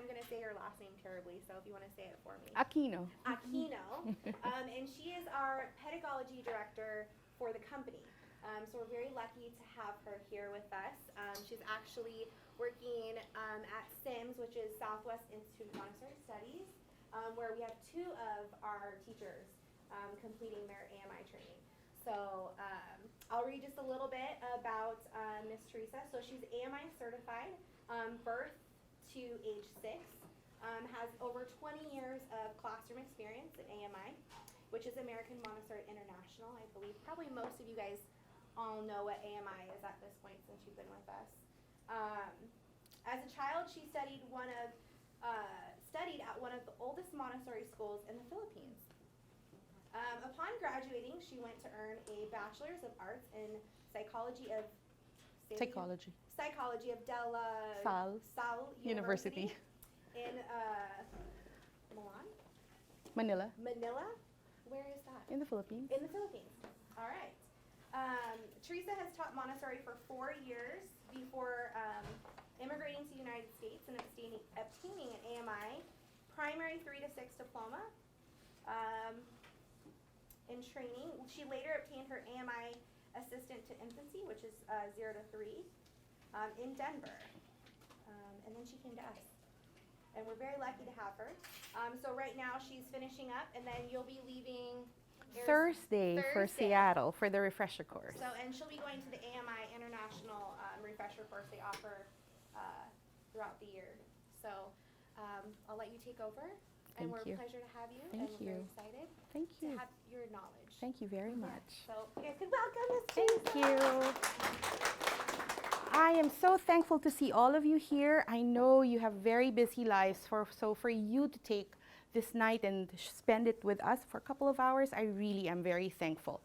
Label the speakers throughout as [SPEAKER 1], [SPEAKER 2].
[SPEAKER 1] I'm going to say her last name terribly, so if you want to say it for me.
[SPEAKER 2] Aquino.
[SPEAKER 1] Aquino. And she is our pedagogy director for the company. So we're very lucky to have her here with us. She's actually working at SIMS, which is Southwest Institute of Montessori Studies, where we have 2 of our teachers completing their AMI training. So I'll read just a little bit about Miss Teresa. So she's AMI certified, birth to age 6, has over 20 years of classroom experience in AMI, which is American Montessori International. I believe probably most of you guys all know what AMI is at this point since you've been with us. As a child, she studied at one of the oldest Montessori schools in the Philippines. Upon graduating, she went to earn a Bachelor's of Arts in Psychology of De La Salle University in
[SPEAKER 2] Manila.
[SPEAKER 1] Manila? Where is that?
[SPEAKER 2] In the Philippines.
[SPEAKER 1] In the Philippines. All right. Teresa has taught Montessori for 4 years before immigrating to the United States and obtaining an AMI primary 3 to 6 diploma in training. She later obtained her AMI assistant to infancy, which is 0 to 3, in Denver. And then she came to us. And we're very lucky to have her. So right now she's finishing up, and then you'll be leaving
[SPEAKER 2] Thursday for Seattle for the refresher course.
[SPEAKER 1] So, and she'll be going to the AMI International refresher course they offer throughout the year. So I'll let you take over. And we're a pleasure to have you.
[SPEAKER 2] Thank you.
[SPEAKER 1] We're very excited to have your knowledge.
[SPEAKER 2] Thank you very much.
[SPEAKER 1] So you guys can welcome Ms. Teresa.
[SPEAKER 2] Thank you. I am so thankful to see all of you here. I know you have very busy lives, so for you to take this night and spend it with us for a couple of hours, I really am very thankful.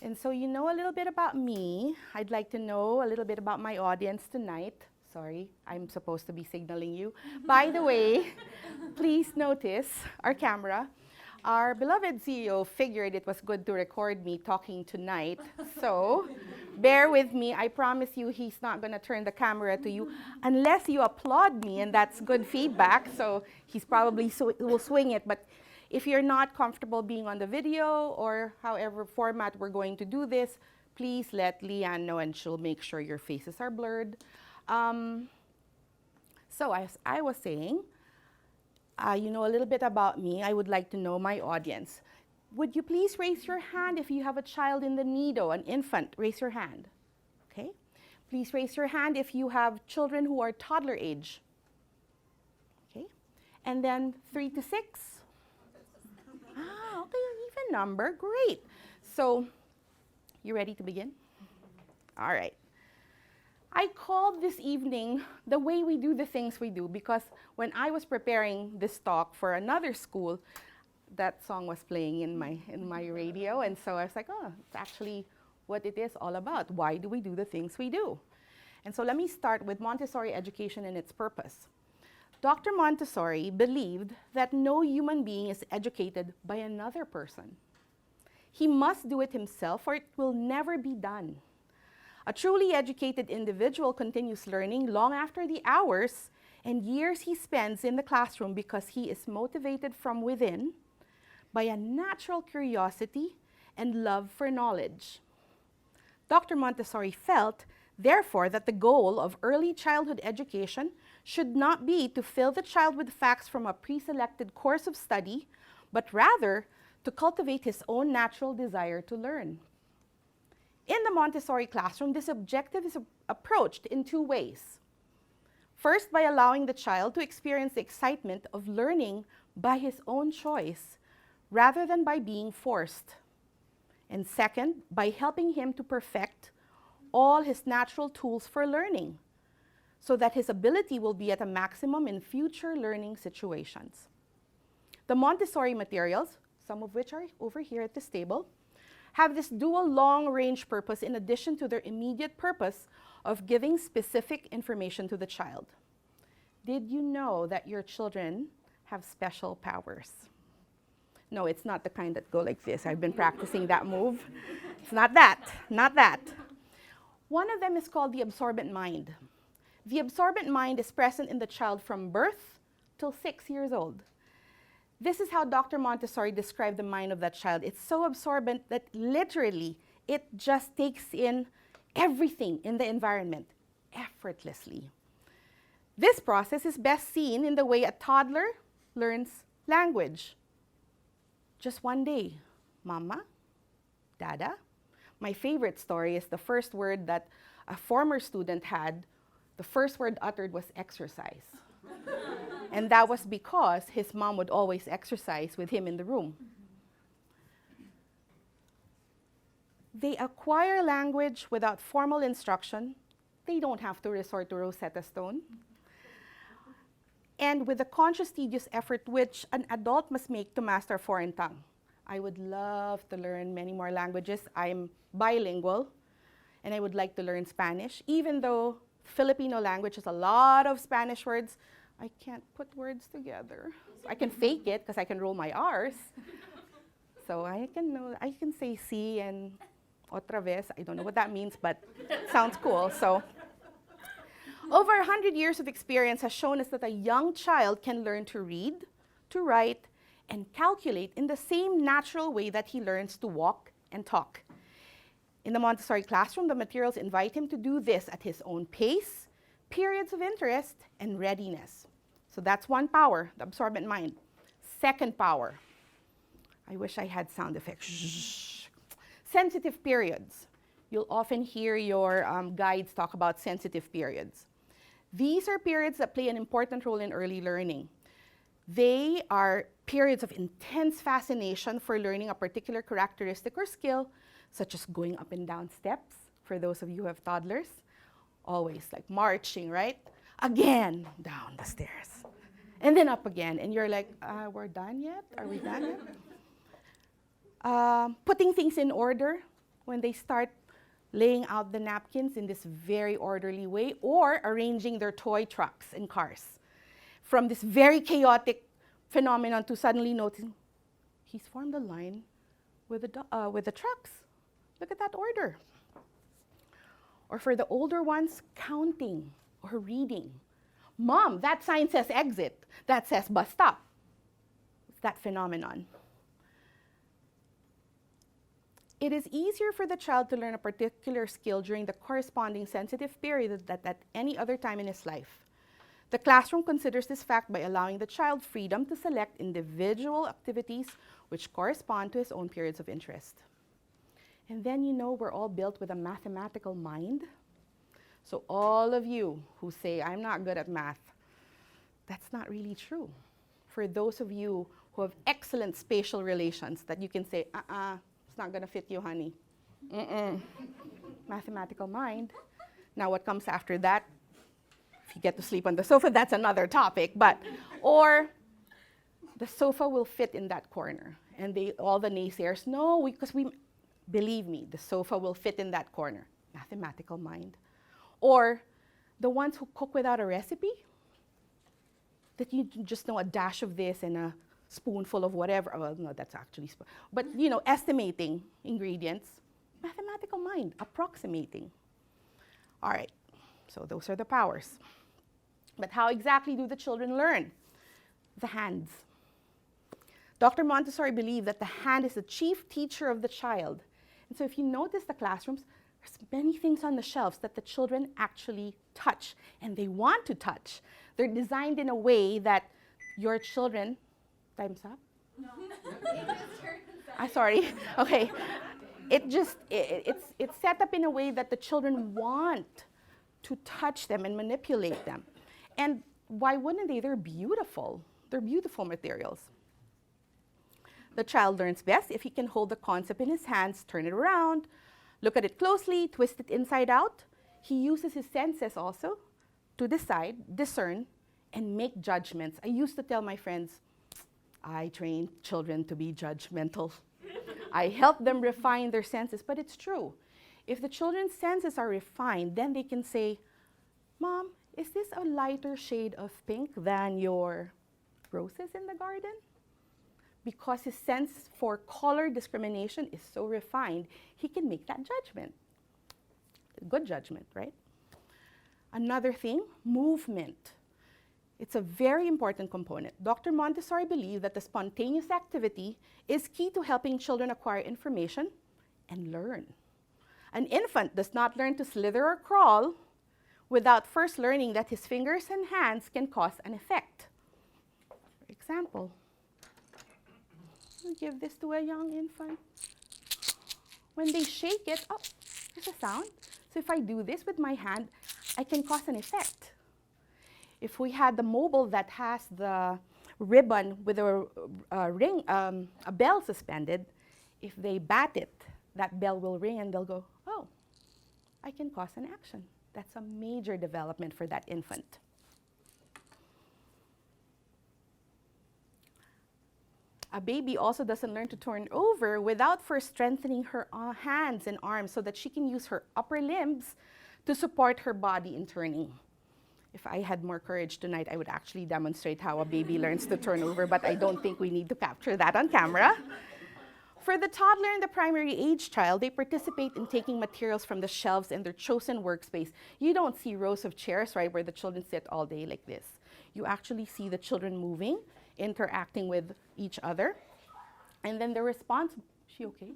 [SPEAKER 2] And so you know a little bit about me. I'd like to know a little bit about my audience tonight. Sorry, I'm supposed to be signaling you. By the way, please notice our camera. Our beloved CEO figured it was good to record me talking tonight, so bear with me. I promise you he's not going to turn the camera to you unless you applaud me, and that's good feedback, so he's probably will swing it. But if you're not comfortable being on the video or however format we're going to do this, please let Leanne know and she'll make sure your faces are blurred. So as I was saying, you know a little bit about me. I would like to know my audience. Would you please raise your hand if you have a child in the nido, an infant? Raise your hand. Okay. Please raise your hand if you have children who are toddler age. Okay. And then 3 to 6. Okay, even number. Great. So, you ready to begin? All right. I called this evening The Way We Do the Things We Do because when I was preparing this talk for another school, that song was playing in my radio, and so I was like, oh, it's actually what it is all about. Why do we do the things we do? And so let me start with Montessori education and its purpose. Dr. Montessori believed that no human being is educated by another person. He must do it himself or it will never be done. A truly educated individual continues learning long after the hours and years he spends in the classroom because he is motivated from within by a natural curiosity and love for knowledge. Dr. Montessori felt, therefore, that the goal of early childhood education should not be to fill the child with facts from a pre-selected course of study, but rather to cultivate his own natural desire to learn. In the Montessori classroom, this objective is approached in 2 ways. First, by allowing the child to experience the excitement of learning by his own choice, rather than by being forced. And second, by helping him to perfect all his natural tools for learning, so that his ability will be at a maximum in future learning situations. The Montessori materials, some of which are over here at this table, have this dual long-range purpose in addition to their immediate purpose of giving specific information to the child. Did you know that your children have special powers? No, it's not the kind that go like this. I've been practicing that move. It's not that, not that. One of them is called the absorbent mind. The absorbent mind is present in the child from birth till 6 years old. This is how Dr. Montessori described the mind of that child. It's so absorbent that literally it just takes in everything in the environment effortlessly. This process is best seen in the way a toddler learns language. Just one day, mama, dada. My favorite story is the first word that a former student had. The first word uttered was exercise. And that was because his mom would always exercise with him in the room. They acquire language without formal instruction. They don't have to resort to Rosetta Stone. And with the conscious, tedious effort which an adult must make to master a foreign tongue. I would love to learn many more languages. I'm bilingual, and I would like to learn Spanish. Even though Filipino language has a lot of Spanish words, I can't put words together. So I can fake it because I can roll my R's. So I can say si and otra vez. I don't know what that means, but it sounds cool. So over 100 years of experience has shown us that a young child can learn to read, to write, and calculate in the same natural way that he learns to walk and talk. In the Montessori classroom, the materials invite him to do this at his own pace, periods of interest, and readiness. So that's one power, the absorbent mind. Second power, I wish I had sound effects. Shh. Sensitive periods. You'll often hear your guides talk about sensitive periods. These are periods that play an important role in early learning. They are periods of intense fascination for learning a particular characteristic or skill, such as going up and down steps, for those of you who have toddlers. Always like marching, right? Again, down the stairs. And then up again. And you're like, we're done yet? Are we done yet? Putting things in order when they start laying out the napkins in this very orderly way, or arranging their toy trucks and cars. From this very chaotic phenomenon to suddenly noticing, he's formed a line with the trucks. Look at that order. Or for the older ones, counting or reading. Mom, that sign says exit. That says bus stop. It's that phenomenon. It is easier for the child to learn a particular skill during the corresponding sensitive period than at any other time in his life. The classroom considers this fact by allowing the child freedom to select individual activities which correspond to his own periods of interest. And then we're all built with a mathematical mind. So all of you who say, I'm not good at math, that's not really true. For those of you who have excellent spatial relations, that you can say, it's not gonna fit you, honey. Mathematical mind. Now what comes after that? If you get to sleep on the sofa, that's another topic. Or the sofa will fit in that corner. And all the naysayers, no, because believe me, the sofa will fit in that corner. Mathematical mind. Or the ones who cook without a recipe, that you just know a dash of this and a spoonful of whatever. Well, no, that's actually, but estimating ingredients. Mathematical mind, approximating. All right, so those are the powers. But how exactly do the children learn? The hands. Dr. Montessori believed that the hand is the chief teacher of the child. And so if you notice the classrooms, there's many things on the shelves that the children actually touch, and they want to touch. They're designed in a way that your children, time's up? No. I'm sorry. Okay. It's set up in a way that the children want to touch them and manipulate them. And why wouldn't they? They're beautiful. They're beautiful materials. The child learns best if he can hold the concept in his hands, turn it around, look at it closely, twist it inside out. He uses his senses also to decide, discern, and make judgments. I used to tell my friends, I train children to be judgmental. I help them refine their senses, but it's true. If the children's senses are refined, then they can say, Mom, is this a lighter shade of pink than your roses in the garden? Because his sense for color discrimination is so refined, he can make that judgment. Good judgment, right? Another thing, movement. It's a very important component. Dr. Montessori believed that the spontaneous activity is key to helping children acquire information and learn. An infant does not learn to slither or crawl without first learning that his fingers and hands can cause an effect. For example, we give this to a young infant. When they shake it, oh, there's a sound. So if I do this with my hand, I can cause an effect. If we had the mobile that has the ribbon with a ring, a bell suspended, if they bat it, that bell will ring and they'll go, oh, I can cause an action. That's a major development for that infant. A baby also doesn't learn to turn over without first strengthening her hands and arms so that she can use her upper limbs to support her body in turning. If I had more courage tonight, I would actually demonstrate how a baby learns to turn over, but I don't think we need to capture that on camera. For the toddler and the primary age child, they participate in taking materials from the shelves in their chosen workspace. You don't see rows of chairs, right, where the children sit all day like this. You actually see the children moving, interacting with each other. And then they're responsible. Is she okay?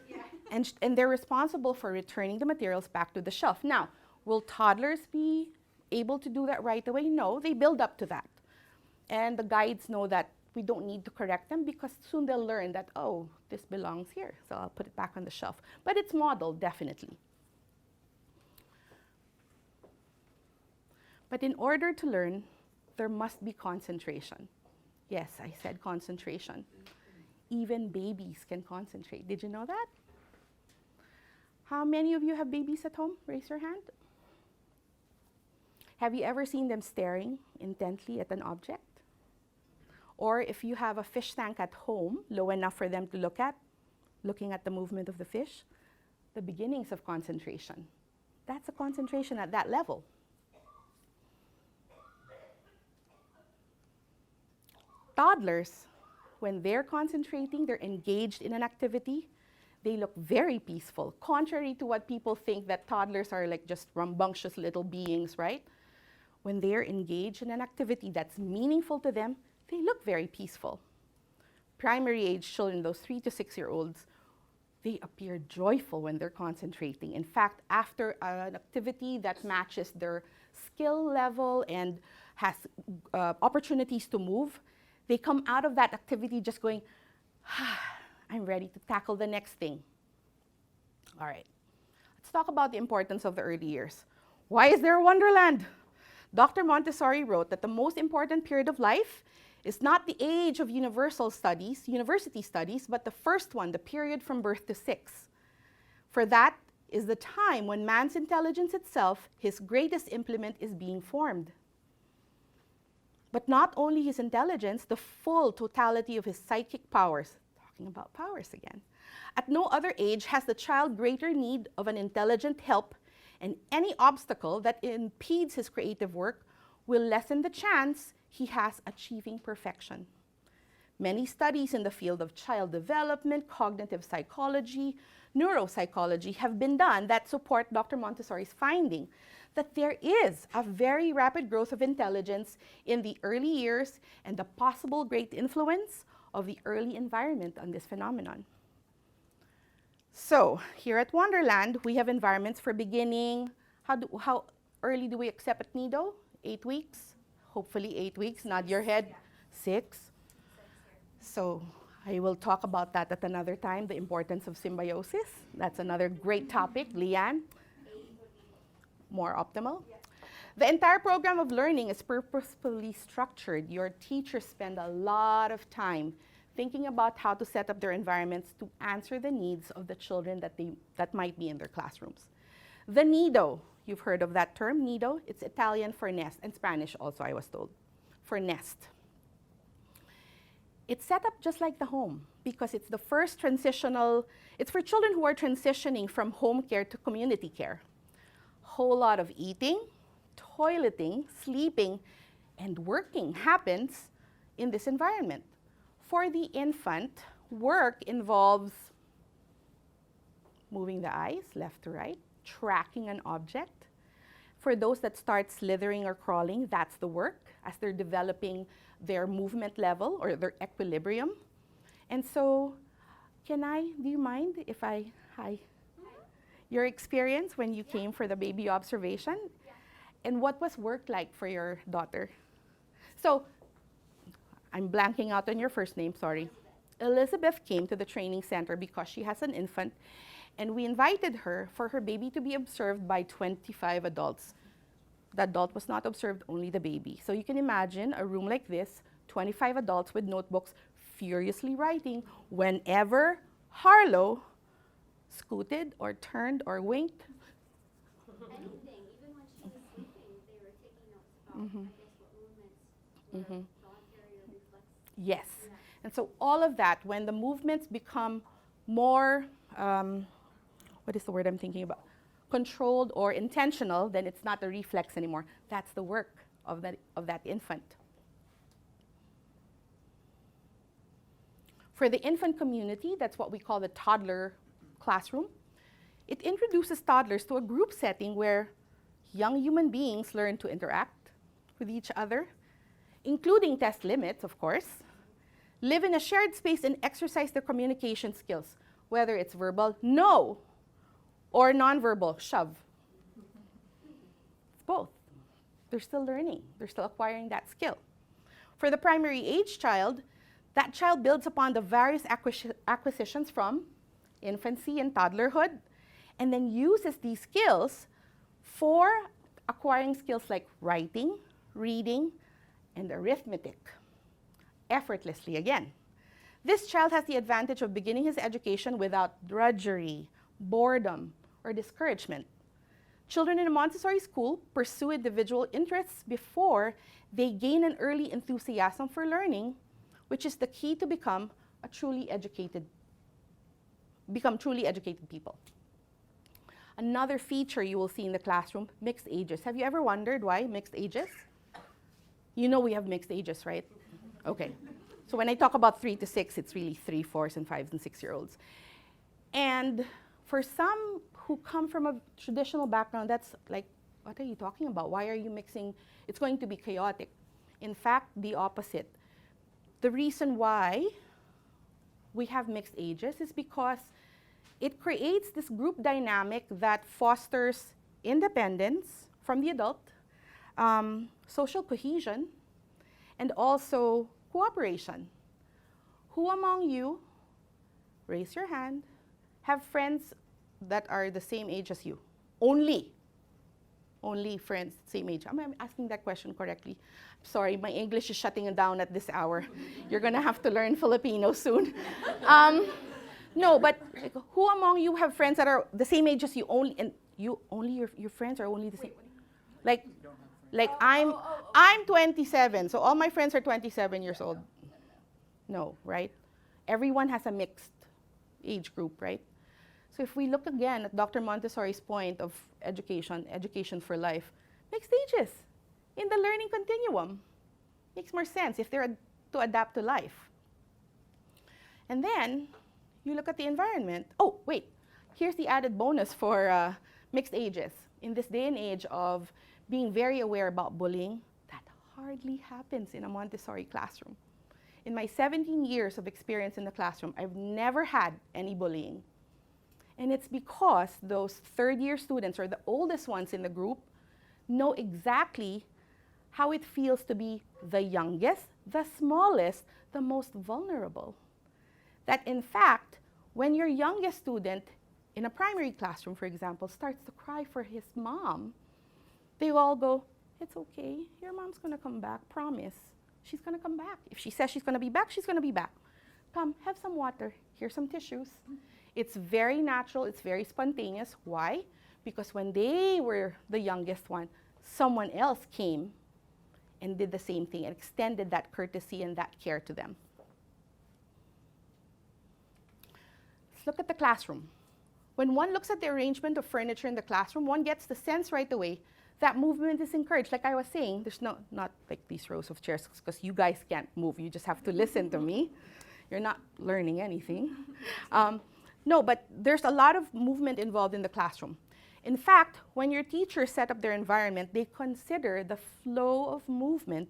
[SPEAKER 2] Yeah. And they're responsible for returning the materials back to the shelf. Now, will toddlers be able to do that right away? No, they build up to that. And the guides know that we don't need to correct them because soon they'll learn that, oh, this belongs here, so I'll put it back on the shelf. But it's modeled, definitely. But in order to learn, there must be concentration. Yes, I said concentration. Even babies can concentrate. Did you know that? How many of you have babies at home? Raise your hand. Have you ever seen them staring intently at an object? Or if you have a fish tank at home, low enough for them to look at, looking at the movement of the fish, the beginnings of concentration. That's a concentration at that level. Toddlers, when they're concentrating, they're engaged in an activity, they look very peaceful, contrary to what people think that toddlers are like just rambunctious little beings, right? When they're engaged in an activity that's meaningful to them, they look very peaceful. Primary age children, those 3 to 6-year-olds, they appear joyful when they're concentrating. In fact, after an activity that matches their skill level and has opportunities to move, they come out of that activity just going, I'm ready to tackle the next thing. All right, let's talk about the importance of the early years. Why is there a Wonderland? Dr. Montessori wrote that the most important period of life is not the age of university studies, but the first one, the period from birth to 6. For that is the time when man's intelligence itself, his greatest implement, is being formed. But not only his intelligence, the full totality of his psychic powers, talking about powers again. At no other age has the child greater need of an intelligent help, and any obstacle that impedes his creative work will lessen the chance he has achieving perfection. Many studies in the field of child development, cognitive psychology, neuropsychology have been done that support Dr. Montessori's finding that there is a very rapid growth of intelligence in the early years and the possible great influence of the early environment on this phenomenon. So here at Wonderland, we have environments for beginning. How early do we accept at Nido? 8 weeks? Hopefully 8 weeks, nod your head. 6. So I will talk about that at another time, the importance of symbiosis. That's another great topic. Leanne? More optimal? The entire program of learning is purposefully structured. Your teachers spend a lot of time thinking about how to set up their environments to answer the needs of the children that might be in their classrooms. The Nido, you've heard of that term, Nido. It's Italian for nest, and Spanish also, I was told, for nest. It's set up just like the home because it's the first it's for children who are transitioning from home care to community care. Whole lot of eating, toileting, sleeping, and working happens in this environment. For the infant, work involves moving the eyes left to right, tracking an object. For those that start slithering or crawling, that's the work as they're developing their movement level or their equilibrium. And so, do you mind if hi. Your experience when you came for the baby observation?
[SPEAKER 1] Yeah.
[SPEAKER 2] And what was work like for your daughter? So, I'm blanking out on your first name, sorry. Elizabeth came to the training center because she has an infant, and we invited her for her baby to be observed by 25 adults. The adult was not observed, only the baby. So you can imagine a room like this, 25 adults with notebooks furiously writing whenever Harlow scooted or turned or winked.
[SPEAKER 3] Anything, even when she was sleeping, they were taking notes about, I guess, what movements were voluntary or reflex.
[SPEAKER 2] Yes.
[SPEAKER 3] Yeah.
[SPEAKER 2] And so all of that, when the movements become more, what is the word I'm thinking about? Controlled or intentional, then it's not a reflex anymore. That's the work of that infant. For the infant community, that's what we call the toddler classroom. It introduces toddlers to a group setting where young human beings learn to interact with each other, including test limits, of course, live in a shared space and exercise their communication skills, whether it's verbal, no, or nonverbal, shove. It's both. They're still learning. They're still acquiring that skill. For the primary age child, that child builds upon the various acquisitions from infancy and toddlerhood, and then uses these skills for acquiring skills like writing, reading, and arithmetic, effortlessly again. This child has the advantage of beginning his education without drudgery, boredom, or discouragement. Children in a Montessori school pursue individual interests before they gain an early enthusiasm for learning, which is the key to become truly educated people. Another feature you will see in the classroom, mixed ages. Have you ever wondered why mixed ages? You know we have mixed ages, right? Okay. So when I talk about 3 to 6, it's really 3, 4s, and 5s and 6-year-olds. And for some who come from a traditional background, that's like, what are you talking about? Why are you mixing? It's going to be chaotic. In fact, the opposite. The reason why we have mixed ages is because it creates this group dynamic that fosters independence from the adult, social cohesion, and also cooperation. Who among you, raise your hand, have friends that are the same age as you? Only friends, same age. Am I asking that question correctly? Sorry, my English is shutting down at this hour. You're gonna have to learn Filipino soon. No, but like, who among you have friends that are the same age as you? Your friends are only the same. I'm 27, so all my friends are 27 years old. No, right? Everyone has a mixed age group, right? So if we look again at Dr. Montessori's point of education for life, mixed ages in the learning continuum makes more sense if they're to adapt to life. And then you look at the environment. Oh, wait, here's the added bonus for mixed ages. In this day and age of being very aware about bullying, that hardly happens in a Montessori classroom. In my 17 years of experience in the classroom, I've never had any bullying. And it's because those third-year students, or the oldest ones in the group, know exactly how it feels to be the youngest, the smallest, the most vulnerable. That in fact, when your youngest student in a primary classroom, for example, starts to cry for his mom, they all go, it's okay, your mom's gonna come back, promise. She's gonna come back. If she says she's gonna be back, she's gonna be back. Come, have some water, here's some tissues. It's very natural, it's very spontaneous. Why? Because when they were the youngest one, someone else came and did the same thing and extended that courtesy and that care to them. Let's look at the classroom. When one looks at the arrangement of furniture in the classroom, one gets the sense right away that movement is encouraged. Like I was saying, there's not like these rows of chairs, because you guys can't move. You just have to listen to me. You're not learning anything. No, but there's a lot of movement involved in the classroom. In fact, when your teachers set up their environment, they consider the flow of movement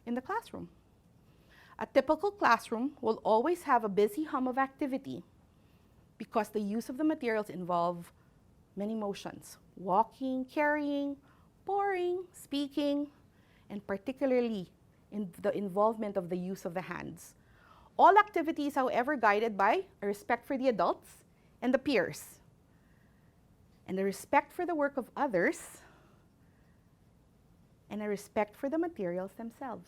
[SPEAKER 2] in the classroom. A typical classroom will always have a busy hum of activity because the use of the materials involve many motions: walking, carrying, pouring, speaking, and particularly in the involvement of the use of the hands. All activities, however, guided by a respect for the adults and the peers, and a respect for the work of others, and a respect for the materials themselves.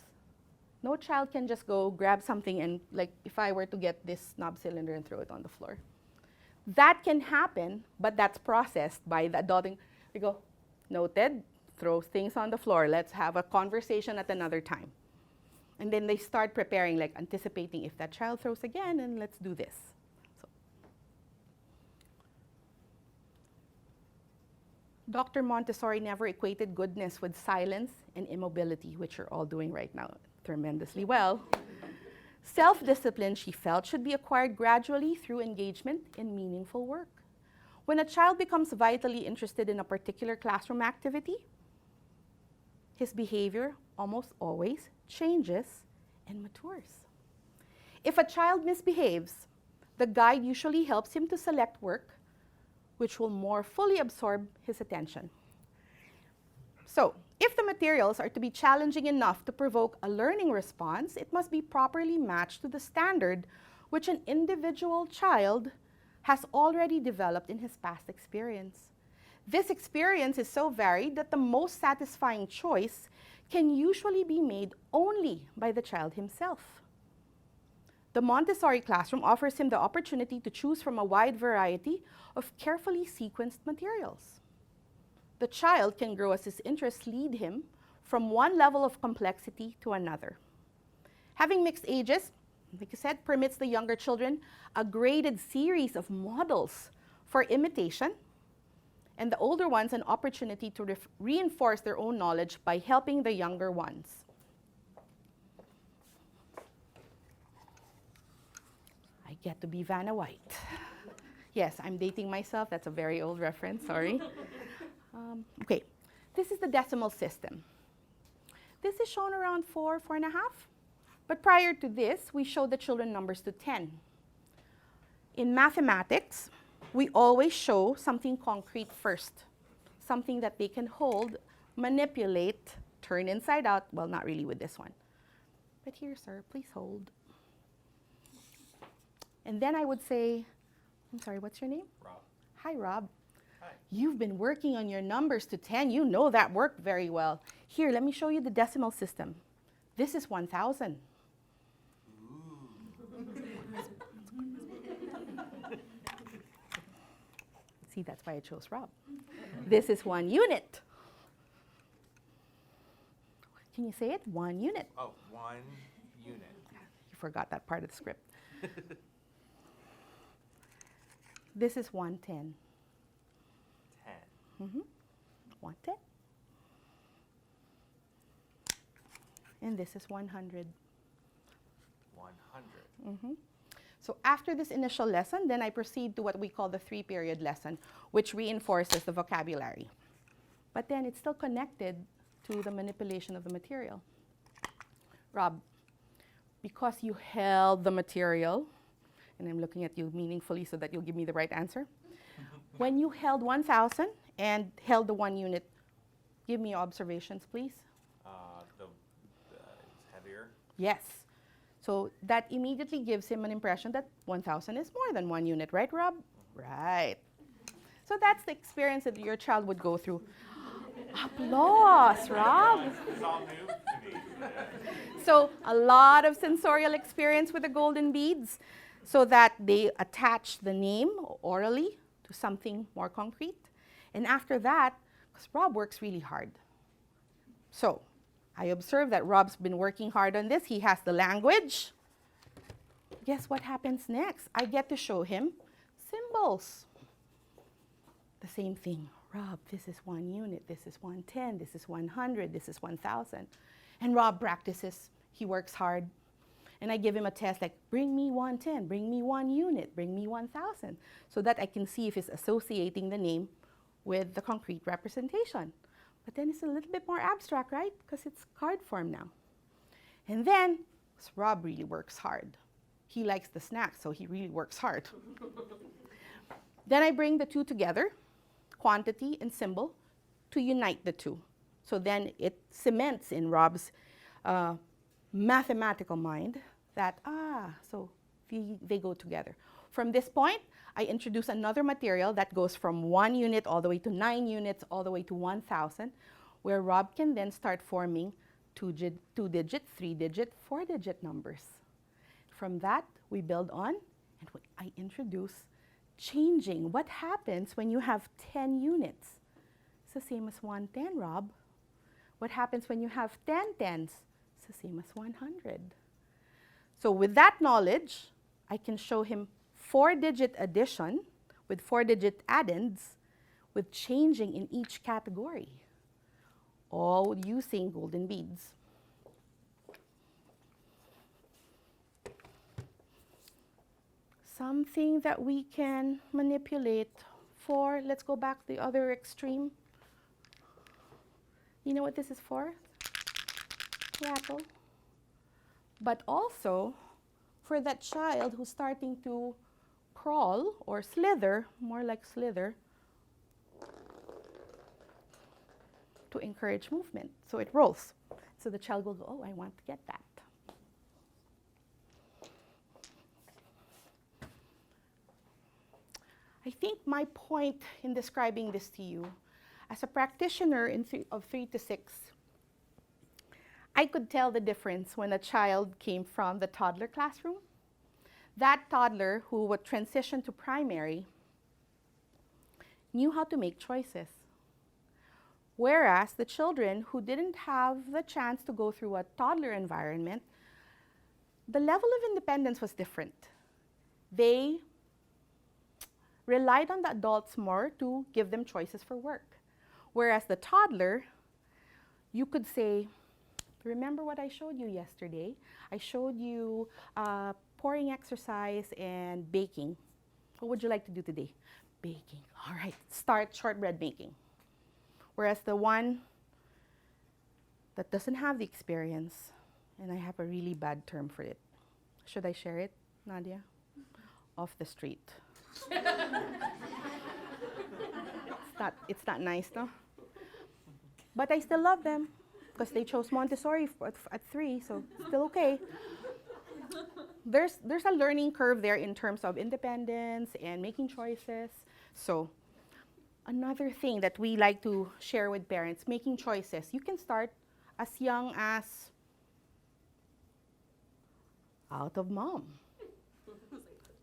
[SPEAKER 2] No child can just go grab something and, like, if I were to get this knob cylinder and throw it on the floor. That can happen, but that's processed by the adulting. We go, noted, throw things on the floor. Let's have a conversation at another time. And then they start preparing, like anticipating if that child throws again, and let's do this. So. Dr. Montessori never equated goodness with silence and immobility, which you're all doing right now tremendously well. Self-discipline, she felt, should be acquired gradually through engagement in meaningful work. When a child becomes vitally interested in a particular classroom activity, his behavior almost always changes and matures. If a child misbehaves, the guide usually helps him to select work which will more fully absorb his attention. So, if the materials are to be challenging enough to provoke a learning response, it must be properly matched to the standard which an individual child has already developed in his past experience. This experience is so varied that the most satisfying choice can usually be made only by the child himself. The Montessori classroom offers him the opportunity to choose from a wide variety of carefully sequenced materials. The child can grow as his interests lead him from one level of complexity to another. Having mixed ages, like I said, permits the younger children a graded series of models for imitation, and the older ones an opportunity to reinforce their own knowledge by helping the younger ones. I get to be Vanna White. Yes, I'm dating myself. That's a very old reference, sorry. Okay, this is the decimal system. This is shown around 4, 4.5. But prior to this, we showed the children numbers to 10. In mathematics, we always show something concrete first, something that they can hold, manipulate, turn inside out. Well, not really with this one. But here, sir, please hold. And then I would say, I'm sorry, what's your name?
[SPEAKER 4] Rob.
[SPEAKER 2] Hi, Rob.
[SPEAKER 4] Hi.
[SPEAKER 2] You've been working on your numbers to 10. You know that work very well. Here, let me show you the decimal system. This is 1,000. See, that's why I chose Rob. This is 1 unit. Can you say it? 1 unit.
[SPEAKER 4] Oh, 1 unit.
[SPEAKER 2] You forgot that part of the script. This is 110.
[SPEAKER 4] 10.
[SPEAKER 2] Mm-hmm. 110. And this is 100.
[SPEAKER 4] 100.
[SPEAKER 2] Mm-hmm. So after this initial lesson, then I proceed to what we call the 3-period lesson, which reinforces the vocabulary. But then it's still connected to the manipulation of the material. Rob, because you held the material, and I'm looking at you meaningfully so that you'll give me the right answer. When you held 1,000 and held the 1 unit, give me your observations, please.
[SPEAKER 4] It's heavier.
[SPEAKER 2] Yes. So that immediately gives him an impression that 1,000 is more than 1 unit, right, Rob? Right. So that's the experience that your child would go through. Applause, Rob.
[SPEAKER 4] It's all new to me.
[SPEAKER 2] So a lot of sensorial experience with the golden beads so that they attach the name orally to something more concrete. And after that, because Rob works really hard. So I observe that Rob's been working hard on this. He has the language. Guess what happens next? I get to show him symbols. The same thing. Rob, this is 1 unit. This is 110. This is 100. This is 1,000. And Rob practices. He works hard. And I give him a test like, bring me 110, bring me 1 unit, bring me 1,000, so that I can see if he's associating the name with the concrete representation. But then it's a little bit more abstract, right? Because it's card form now. And then, Rob really works hard. He likes the snacks, so he really works hard. Then I bring the two together, quantity and symbol, to unite the two. So then it cements in Rob's mathematical mind that, so they go together. From this point, I introduce another material that goes from 1 unit all the way to 9 units, all the way to 1,000, where Rob can then start forming 2-digit, 3-digit, 4-digit numbers. From that, we build on, and I introduce changing. What happens when you have 10 units? It's the same as 110, Rob. What happens when you have 10 tens? It's the same as 100. So with that knowledge, I can show him 4-digit addition with 4-digit addends with changing in each category, all using golden beads. Something that we can manipulate for, let's go back to the other extreme. You know what this is for? Rattle. But also for that child who's starting to crawl or slither, more like slither, to encourage movement. So it rolls. So the child will go, oh, I want to get that. I think my point in describing this to you, as a practitioner of 3 to 6, I could tell the difference when a child came from the toddler classroom. That toddler who would transition to primary knew how to make choices. Whereas the children who didn't have the chance to go through a toddler environment, the level of independence was different. They relied on the adults more to give them choices for work. Whereas the toddler, you could say, remember what I showed you yesterday? I showed you pouring exercise and baking. What would you like to do today? Baking. All right, start shortbread making. Whereas the one that doesn't have the experience, and I have a really bad term for it. Should I share it, Nadia? Off the street. It's not nice, no? But I still love them because they chose Montessori at 3, so still okay. There's a learning curve there in terms of independence and making choices. So another thing that we like to share with parents, making choices. You can start as young as out of mom.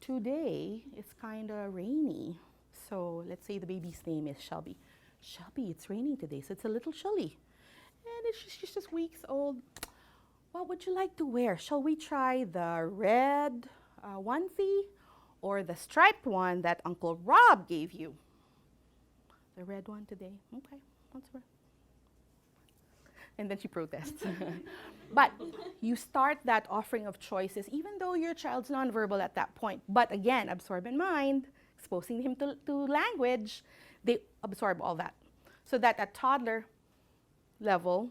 [SPEAKER 2] Today, it's kind of rainy. So let's say the baby's name is Shelby. Shelby, it's raining today, so it's a little chilly. And she's just weeks old. What would you like to wear? Shall we try the red onesie or the striped one that Uncle Rob gave you? The red one today. Okay, let's wear. And then she protests. But you start that offering of choices, even though your child's nonverbal at that point. But again, absorbent mind, exposing him to language, they absorb all that. So that at toddler level,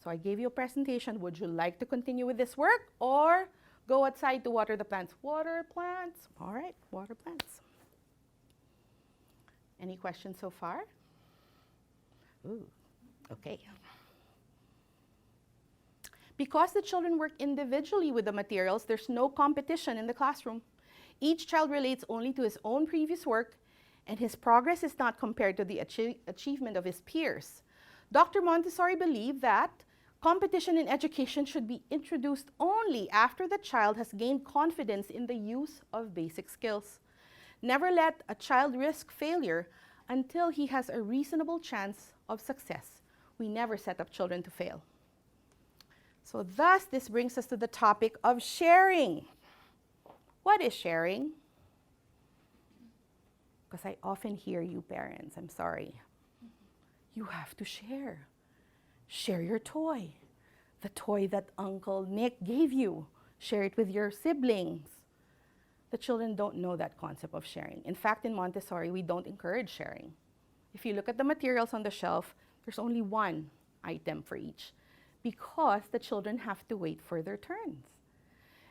[SPEAKER 2] so I gave you a presentation, would you like to continue with this work or go outside to water the plants? Water plants, all right, water plants. Any questions so far? Ooh, okay. Because the children work individually with the materials, there's no competition in the classroom. Each child relates only to his own previous work, and his progress is not compared to the achievement of his peers. Dr. Montessori believed that competition in education should be introduced only after the child has gained confidence in the use of basic skills. Never let a child risk failure until he has a reasonable chance of success. We never set up children to fail. So thus, this brings us to the topic of sharing. What is sharing? Because I often hear you parents, I'm sorry. You have to share. Share your toy. The toy that Uncle Nick gave you. Share it with your siblings. The children don't know that concept of sharing. In fact, in Montessori, we don't encourage sharing. If you look at the materials on the shelf, there's only one item for each because the children have to wait for their turns.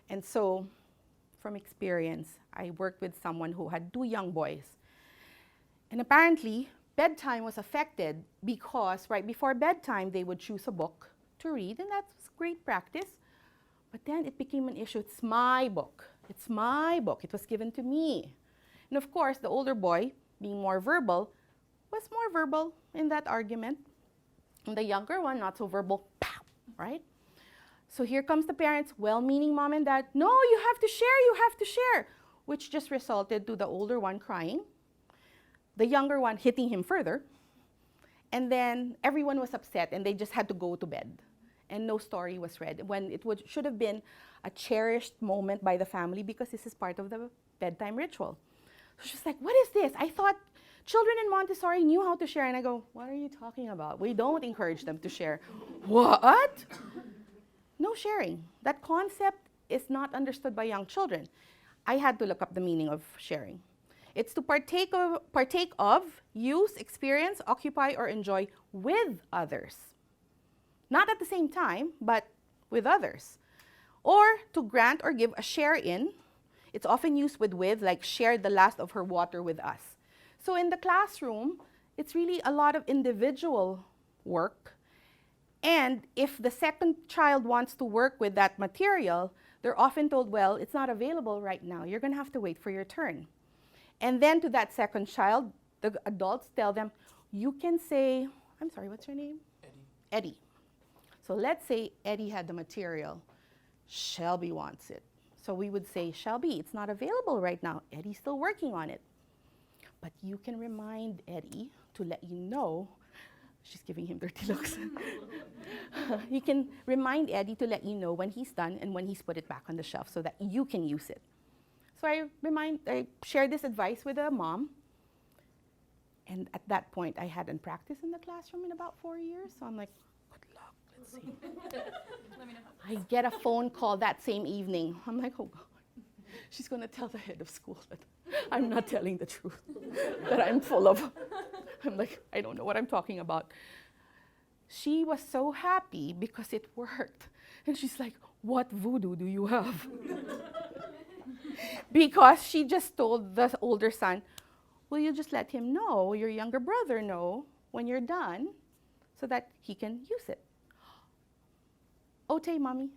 [SPEAKER 2] And so, from experience, I worked with someone who had 2 young boys. And apparently, bedtime was affected because right before bedtime, they would choose a book to read, and that's great practice. But then it became an issue. It's my book. It's my book. It was given to me. And of course, the older boy, being more verbal, was more verbal in that argument. And the younger one, not so verbal, pow, right? So here comes the parents, well-meaning mom and dad, no, you have to share, you have to share, which just resulted to the older one crying, the younger one hitting him further, and then everyone was upset and they just had to go to bed. And no story was read, when it should have been a cherished moment by the family because this is part of the bedtime ritual. So she's like, what is this? I thought children in Montessori knew how to share. And I go, what are you talking about? We don't encourage them to share. What? No sharing. That concept is not understood by young children. I had to look up the meaning of sharing. It's to partake of, use, experience, occupy, or enjoy with others. Not at the same time, but with others. Or to grant or give a share in. It's often used with, like shared the last of her water with us. So in the classroom, it's really a lot of individual work. And if the second child wants to work with that material, they're often told, well, it's not available right now. You're going to have to wait for your turn. And then to that second child, the adults tell them, you can say, I'm sorry, what's your name? Eddie. So let's say Eddie had the material. Shelby wants it. So we would say, Shelby, it's not available right now. Eddie's still working on it. But you can remind Eddie to let you know. She's giving him dirty looks. You can remind Eddie to let you know when he's done and when he's put it back on the shelf so that you can use it. So I share this advice with a mom. And at that point, I hadn't practiced in the classroom in about 4 years. So I'm like, good luck, let's see. I get a phone call that same evening. I'm like, oh God, she's going to tell the head of school that I'm not telling the truth, that I'm full of. I'm like, I don't know what I'm talking about. She was so happy because it worked. And she's like, what voodoo do you have? Because she just told the older son, will you just let him know, your younger brother know, when you're done so that he can use it? Okay, mommy.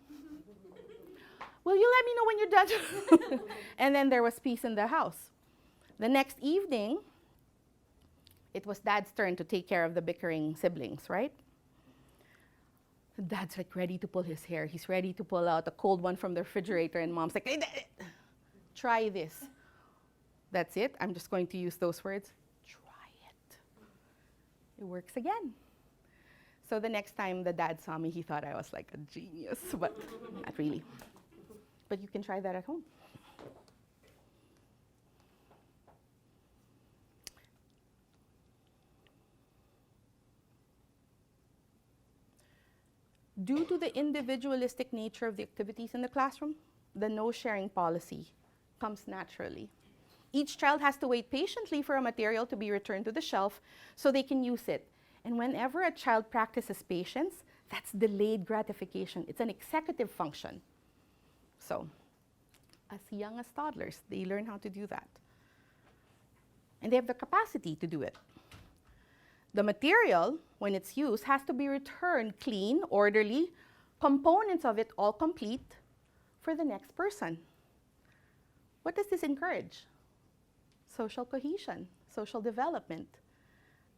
[SPEAKER 2] Will you let me know when you're done? And then there was peace in the house. The next evening, it was Dad's turn to take care of the bickering siblings, right? Dad's like ready to pull his hair. He's ready to pull out a cold one from the refrigerator, and Mom's like, try this. That's it. I'm just going to use those words. Try it. It works again. So the next time the dad saw me, he thought I was like a genius, but not really. But you can try that at home. Due to the individualistic nature of the activities in the classroom, the no sharing policy comes naturally. Each child has to wait patiently for a material to be returned to the shelf so they can use it. And whenever a child practices patience, that's delayed gratification. It's an executive function. So, as young as toddlers, they learn how to do that. And they have the capacity to do it. The material, when it's used, has to be returned clean, orderly, components of it all complete for the next person. What does this encourage? Social cohesion, social development,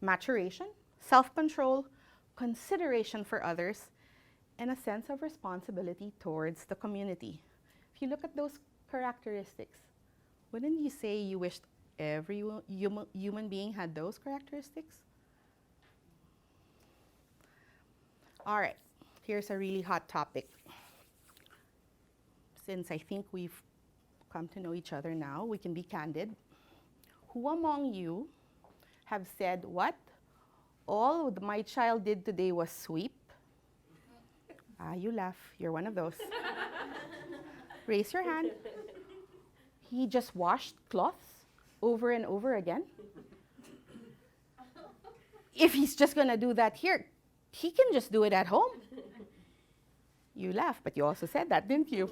[SPEAKER 2] maturation, self-control, consideration for others, and a sense of responsibility towards the community. If you look at those characteristics, wouldn't you say you wished every human being had those characteristics? All right, here's a really hot topic. Since I think we've come to know each other now, we can be candid. Who among you have said, what? All my child did today was sweep? You laugh. You're one of those. Raise your hand. He just washed cloths over and over again? if he's just going to do that here, he can just do it at home. You laugh, but you also said that, didn't you?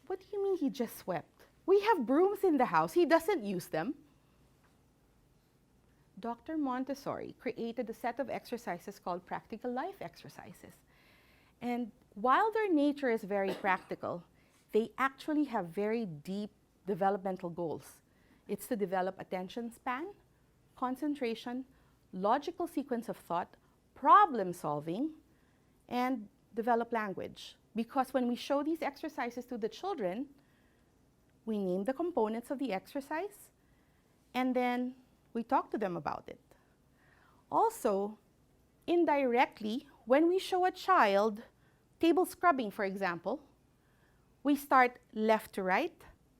[SPEAKER 2] What do you mean he just swept? We have brooms in the house. He doesn't use them. Dr. Montessori created a set of exercises called practical life exercises. And while their nature is very practical, they actually have very deep developmental goals. It's to develop attention span, concentration, logical sequence of thought, problem solving, and develop language. Because when we show these exercises to the children, we name the components of the exercise, and then we talk to them about it. Also, indirectly, when we show a child table scrubbing, for example, we start left to right,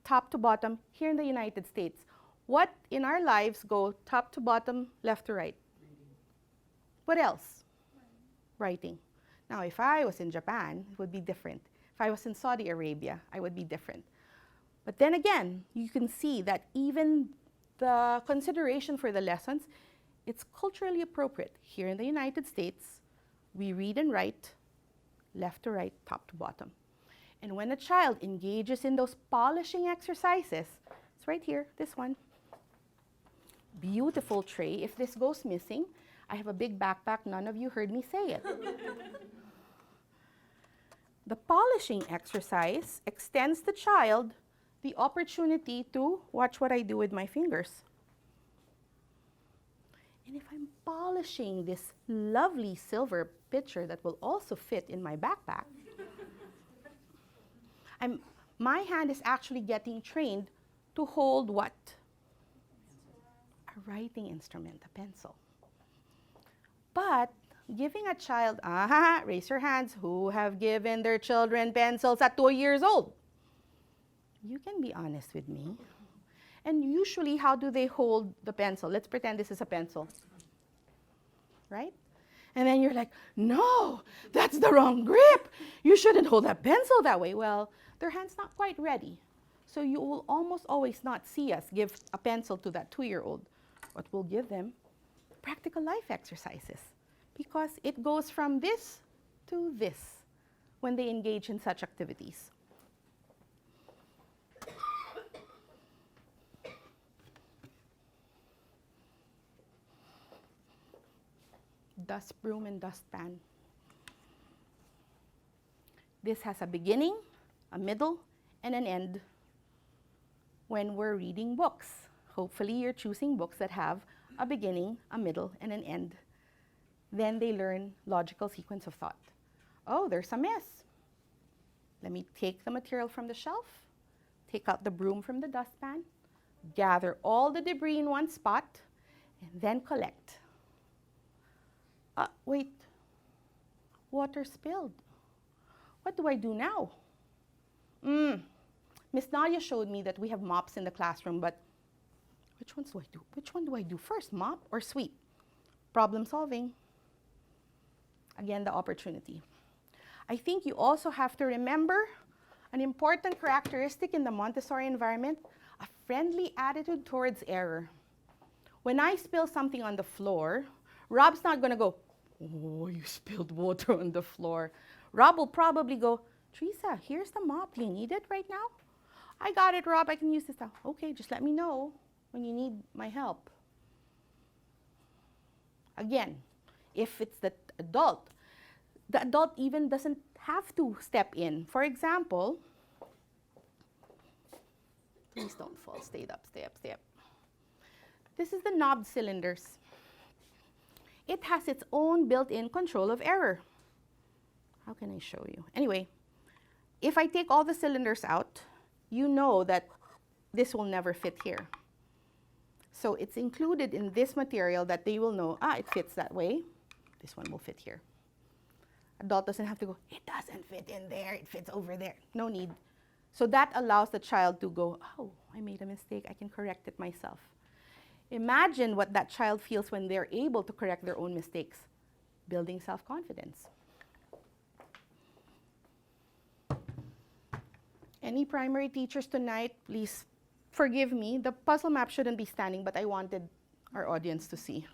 [SPEAKER 2] top to bottom. Here in the United States, what in our lives go top to bottom, left to right? What else? Writing. Now, if I was in Japan, it would be different. If I was in Saudi Arabia, I would be different. But then again, you can see that even the consideration for the lessons, it's culturally appropriate. Here in the United States, we read and write left to right, top to bottom. And when a child engages in those polishing exercises, it's right here, this one. Beautiful tray. If this goes missing, I have a big backpack. None of you heard me say it. The polishing exercise extends the child the opportunity to watch what I do with my fingers. And if I'm polishing this lovely silver pitcher that will also fit in my backpack, my hand is actually getting trained to hold what? A writing instrument, a pencil. But giving a child, raise your hands, who have given their children pencils at 2 years old? You can be honest with me. And usually, how do they hold the pencil? Let's pretend this is a pencil, right? And then you're like, no, that's the wrong grip. You shouldn't hold that pencil that way. Well, their hand's not quite ready. So you will almost always not see us give a pencil to that 2-year-old. But we'll give them practical life exercises because it goes from this to this when they engage in such activities. Dust broom and dustpan. This has a beginning, a middle, and an end when we're reading books. Hopefully you're choosing books that have a beginning, a middle, and an end. Then they learn logical sequence of thought. Oh, there's a mess. Let me take the material from the shelf, take out the broom from the dustpan, gather all the debris in one spot, and then collect. Wait, water spilled. What do I do now? Miss Nadia showed me that we have mops in the classroom, but which ones do I do? Which one do I do first, mop or sweep? Problem solving. Again, the opportunity. I think you also have to remember an important characteristic in the Montessori environment, a friendly attitude towards error. When I spill something on the floor, Rob's not going to go, oh, you spilled water on the floor. Rob will probably go, Teresa, here's the mop. Do you need it right now? I got it, Rob. I can use this now. Okay, just let me know when you need my help. Again, if it's the adult even doesn't have to step in. For example, please don't fall. Stay up, stay up, stay up. This is the knobbed cylinders. It has its own built-in control of error. How can I show you? Anyway, if I take all the cylinders out, you know that this will never fit here. So it's included in this material that they will know, it fits that way. This one will fit here. Adult doesn't have to go, it doesn't fit in there, it fits over there. No need. So that allows the child to go, oh, I made a mistake, I can correct it myself. Imagine what that child feels when they're able to correct their own mistakes, building self-confidence. Any primary teachers tonight, please forgive me. The puzzle map shouldn't be standing, but I wanted our audience to see.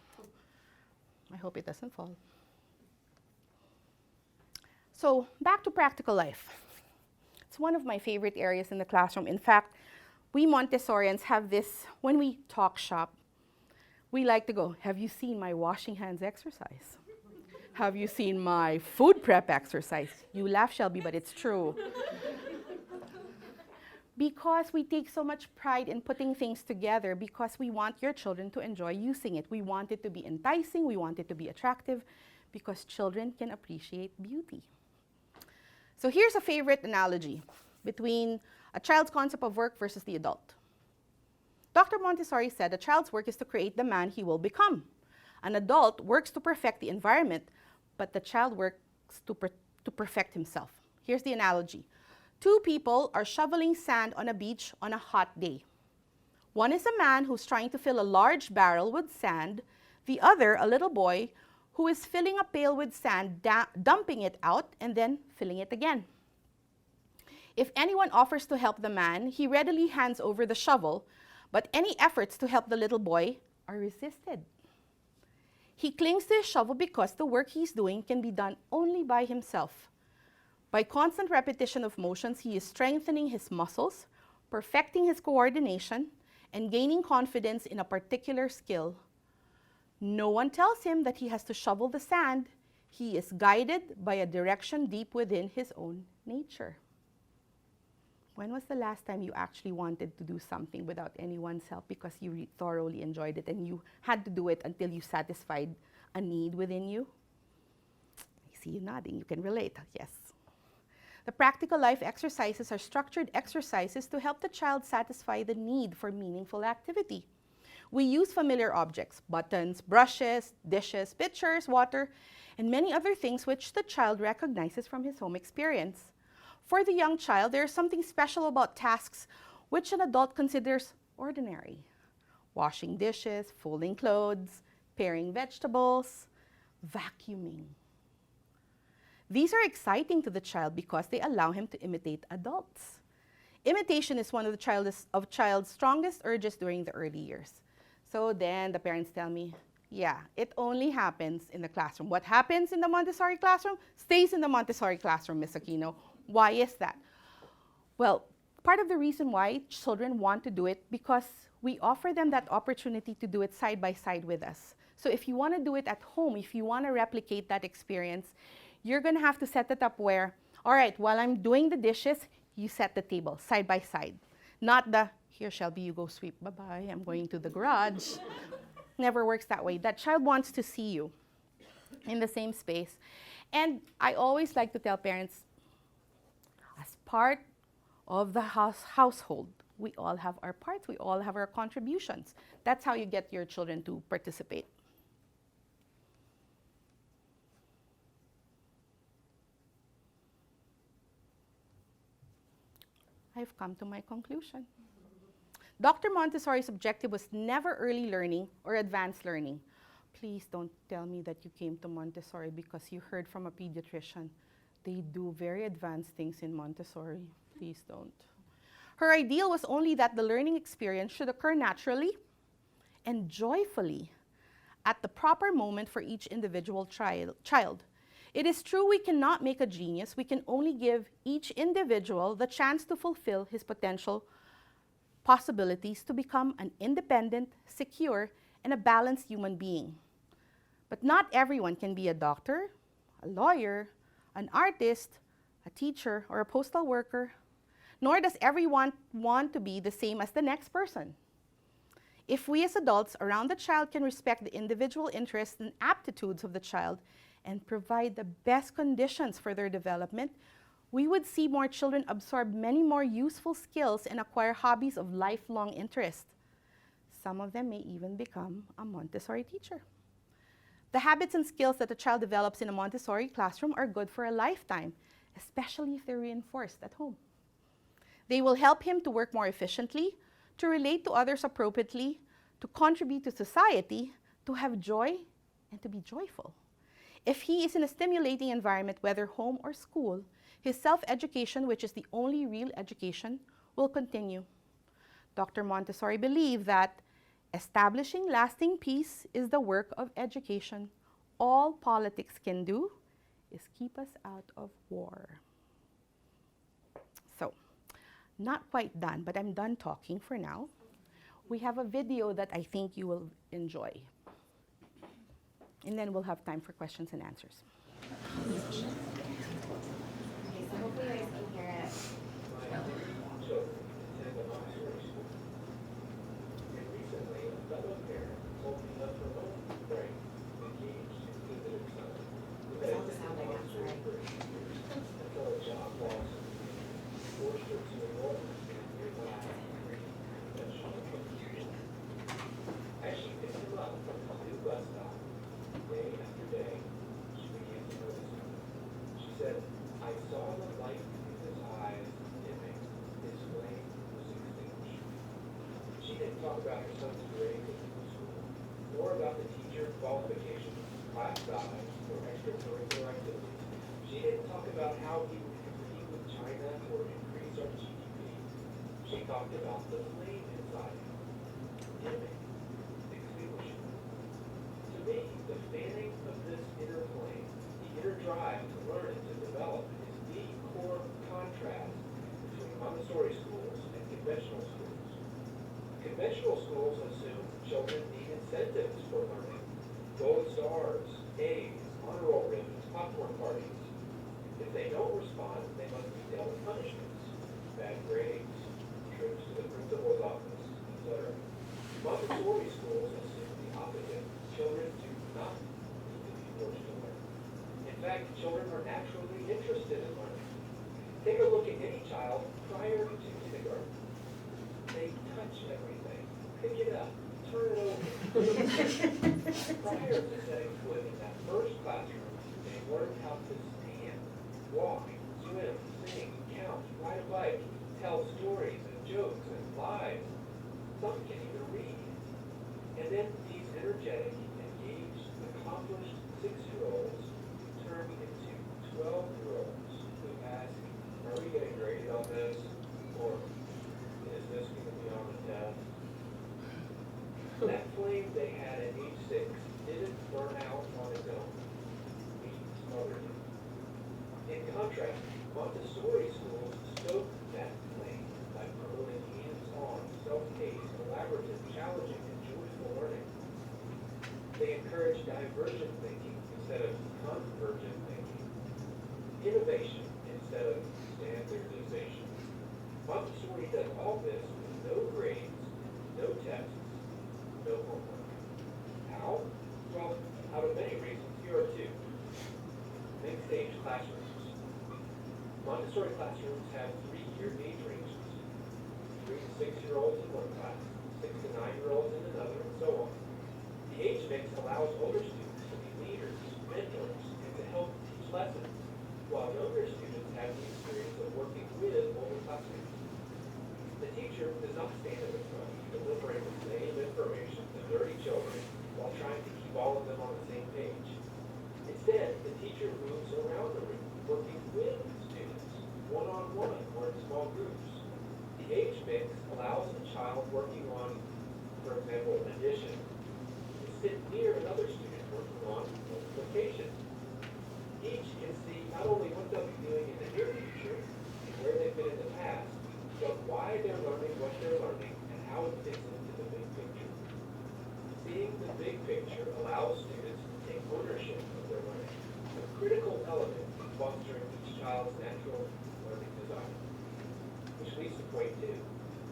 [SPEAKER 2] I hope it doesn't fall. So back to practical life. It's one of my favorite areas in the classroom. In fact, we Montessorians have this, when we talk shop, we like to go, have you seen my washing hands exercise? Have you seen my food prep exercise? You laugh, Shelby, but it's true. Because we take so much pride in putting things together because we want your children to enjoy using it. We want it to be enticing, we want it to be attractive because children can appreciate beauty. So here's a favorite analogy between a child's concept of work versus the adult. Dr. Montessori said a child's work is to create the man he will become. An adult works to perfect the environment, but the child works to perfect himself. Here's the analogy. Two people are shoveling sand on a beach on a hot day. One is a man who's trying to fill a large barrel with sand. The other, a little boy, who is filling a pail with sand, dumping it out, and then filling it again. If anyone offers to help the man, he readily hands over the shovel, but any efforts to help the little boy are resisted. He clings to his shovel because the work he's doing can be done only by himself. By constant repetition of motions, he is strengthening his muscles, perfecting his coordination, and gaining confidence in a particular skill. No one tells him that he has to shovel the sand. He is guided by a direction deep within his own nature. When was the last time you actually wanted to do something without anyone's help because you thoroughly enjoyed it and you had to do it until you satisfied a need within you? I see you nodding. You can relate, yes. The practical life exercises are structured exercises to help the child satisfy the need for meaningful activity. We use familiar objects, buttons, brushes, dishes, pitchers, water, and many other things which the child recognizes from his home experience. For the young child, there is something special about tasks which an adult considers ordinary. Washing dishes, folding clothes, paring vegetables, vacuuming. These are exciting to the child because they allow him to imitate adults. Imitation is one of the child's strongest urges during the early years. So then the parents tell me, yeah, it only happens in the classroom. What happens in the Montessori classroom stays in the Montessori classroom, Ms. Aquino. Why is that? Well, part of the reason why children want to do it because we offer them that opportunity to do it side by side with us. So if you want to do it at home, if you want to replicate that experience, you're going to have to set it up where, all right, while I'm doing the dishes, you set the table side by side. Not the, here, Shelby, you go sweep. Bye-bye, I'm going to the garage. Never works that way. That child wants to see you in the same space. And I always like to tell parents, as part of the household, we all have our parts, we all have our contributions. That's how you get your children to participate. I've come to my conclusion. Dr. Montessori's objective was never early learning or advanced learning. Please don't tell me that you came to Montessori because you heard from a pediatrician. They do very advanced things in Montessori. Please don't. Her ideal was only that the learning experience should occur naturally and joyfully at the proper moment for each individual child. It is true we cannot make a genius. We can only give each individual the chance to fulfill his potential possibilities to become an independent, secure, and a balanced human being. But not everyone can be a doctor, a lawyer, an artist, a teacher, or a postal worker, nor does everyone want to be the same as the next person. If we as adults around the child can respect the individual interests and aptitudes of the child and provide the best conditions for their development, we would see more children absorb many more useful skills and acquire hobbies of lifelong interest. Some of them may even become a Montessori teacher. The habits and skills that a child develops in a Montessori classroom are good for a lifetime, especially if they're reinforced at home. They will help him to work more efficiently, to relate to others appropriately, to contribute to society, to have joy, and to be joyful. If he is in a stimulating environment, whether home or school, his self-education, which is the only real education, will continue. Dr. Montessori believed that establishing lasting peace is the work of education all politics can do is keep us out of war. So, not quite done, but I'm done talking for now. We have a video that I think you will enjoy. And then we'll have time for questions and answers.
[SPEAKER 1] Okay, so hopefully you guys can hear it. It's all the sound I got, sorry.
[SPEAKER 5] As she picked him up from the new bus stop, day after day, she began to notice him. She said, I saw the light in his eyes dimming. His flame was extinguished. She didn't talk about her son's grades at school, nor about the teacher qualifications, class size, or extracurricular activities. She didn't talk about how he would compete with China or increase our GDP. She talked about the flame inside him, dimming, extinguishing. To me, the fanning of this inner flame, the inner drive to learn and to develop, is the core contrast between Montessori schools and conventional schools. Conventional schools assume children need incentives for learning. Gold stars, A's, honor roll ribbons, popcorn parties. If they don't respond, they must be dealt with punishments, bad grades, trips to the principal's office, etc. Montessori schools assume the opposite. Children do not need to be forced to learn. In fact, children are naturally interested in learning. Take a look at any child prior to kindergarten. They touch everything, pick it up, turn it over. Prior to setting foot in that first classroom, they learn how to stand, walk, swim, sing, count, ride a bike, tell stories and jokes and lies. Some can even read. And then these energetic, engaged, accomplished 6-year-olds turn into 12-year-olds who ask, are we getting graded on this? Or is this going to be on the test? That flame they had at age 6 didn't burn out on its own. We smothered it. In contrast, Montessori schools stoke that flame by promoting hands-on, self-paced, collaborative, challenging, and joyful learning. They encourage divergent thinking instead of convergent thinking, innovation instead of standardization. Montessori does all this with no grades, no tests, no homework. How? Well, out of many reasons, here are two. Mixed-age classrooms. Montessori classrooms have 3-year age ranges. 3 to 6-year-olds in one class, 6 to 9-year-olds in another, and so on. The age mix allows older students to be leaders, mentors, and to help teach lessons, while younger students have the experience of working with older classmates. The teacher does not stand at the front delivering the same information to 30 children while trying to keep all of them on the same page. Instead, the teacher moves around the room, working with students, one-on-one or in small groups. The age mix allows a child working on, for example, addition, to sit near another student working on multiplication. Each can see not only what they'll be doing in the near future and where they've been in the past, but why they're learning what they're learning and how it fits into the big picture. Seeing the big picture allows students to take ownership of their learning, a critical element in fostering each child's natural learning desire. Which leads to point 2,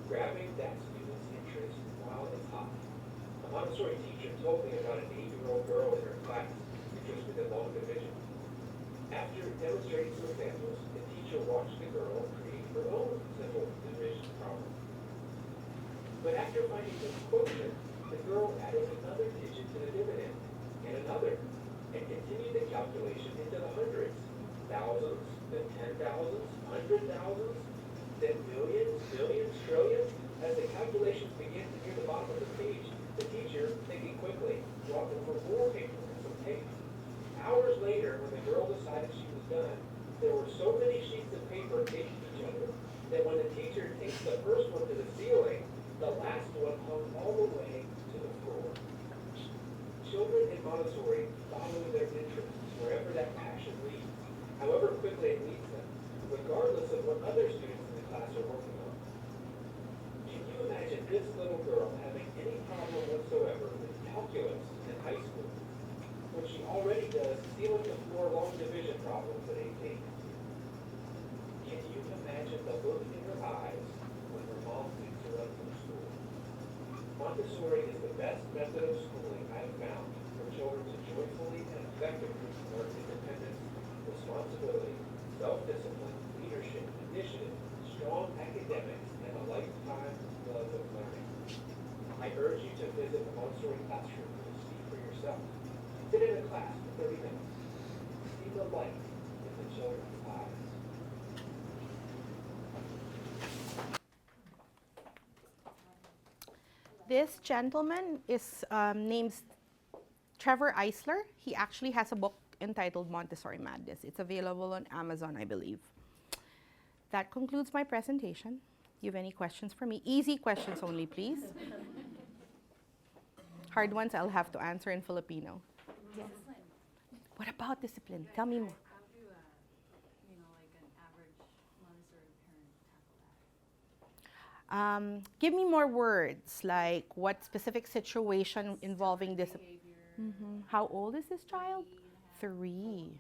[SPEAKER 5] grabbing that student's interest while it's hot. A Montessori teacher told me about an 8-year-old girl in her class interested in long division. After demonstrating some examples, the teacher watched the girl create her own simple division problem. But after finding the quotient, the girl added another digit to the dividend, and another, and continued the calculation into the hundreds, thousands, then 10,000s, 100,000s, then millions, billions, trillions. As the calculations began to near the bottom of the page, the teacher, thinking quickly, brought over more paper and some tape. Hours later, when the girl decided she was done, there were so many sheets of paper taped to each other that when the teacher takes the first one to the ceiling, the last one hung all the way to the floor. Children in Montessori follow their interests wherever that passion leads, however quickly it leads them, regardless of what other students in the class are working on. Can you imagine this little girl having any problem whatsoever with calculus in high school, when she already does ceiling to floor long division problems at 18? Can you imagine the look in her eyes when her mom picks her up from school? Montessori is the best method of schooling I have found for children to joyfully and effectively learn independence, responsibility, self-discipline, leadership, initiative, strong academics, and a lifetime love of learning. I urge you to visit the Montessori classroom and see for yourself. Sit in a class for 30 minutes. See the light in the children's eyes.
[SPEAKER 2] This gentleman is named Trevor Eisler. He actually has a book entitled Montessori Madness. It's available on Amazon, I believe. That concludes my presentation. You have any questions for me? Easy questions only, please. Hard ones I'll have to answer in Filipino. Yes. What about discipline? Tell me more.
[SPEAKER 6] How do like an average Montessori parent tackle that?
[SPEAKER 2] Give me more words, like what specific situation involving discipline.
[SPEAKER 6] Behavior.
[SPEAKER 2] How old is this child? 3.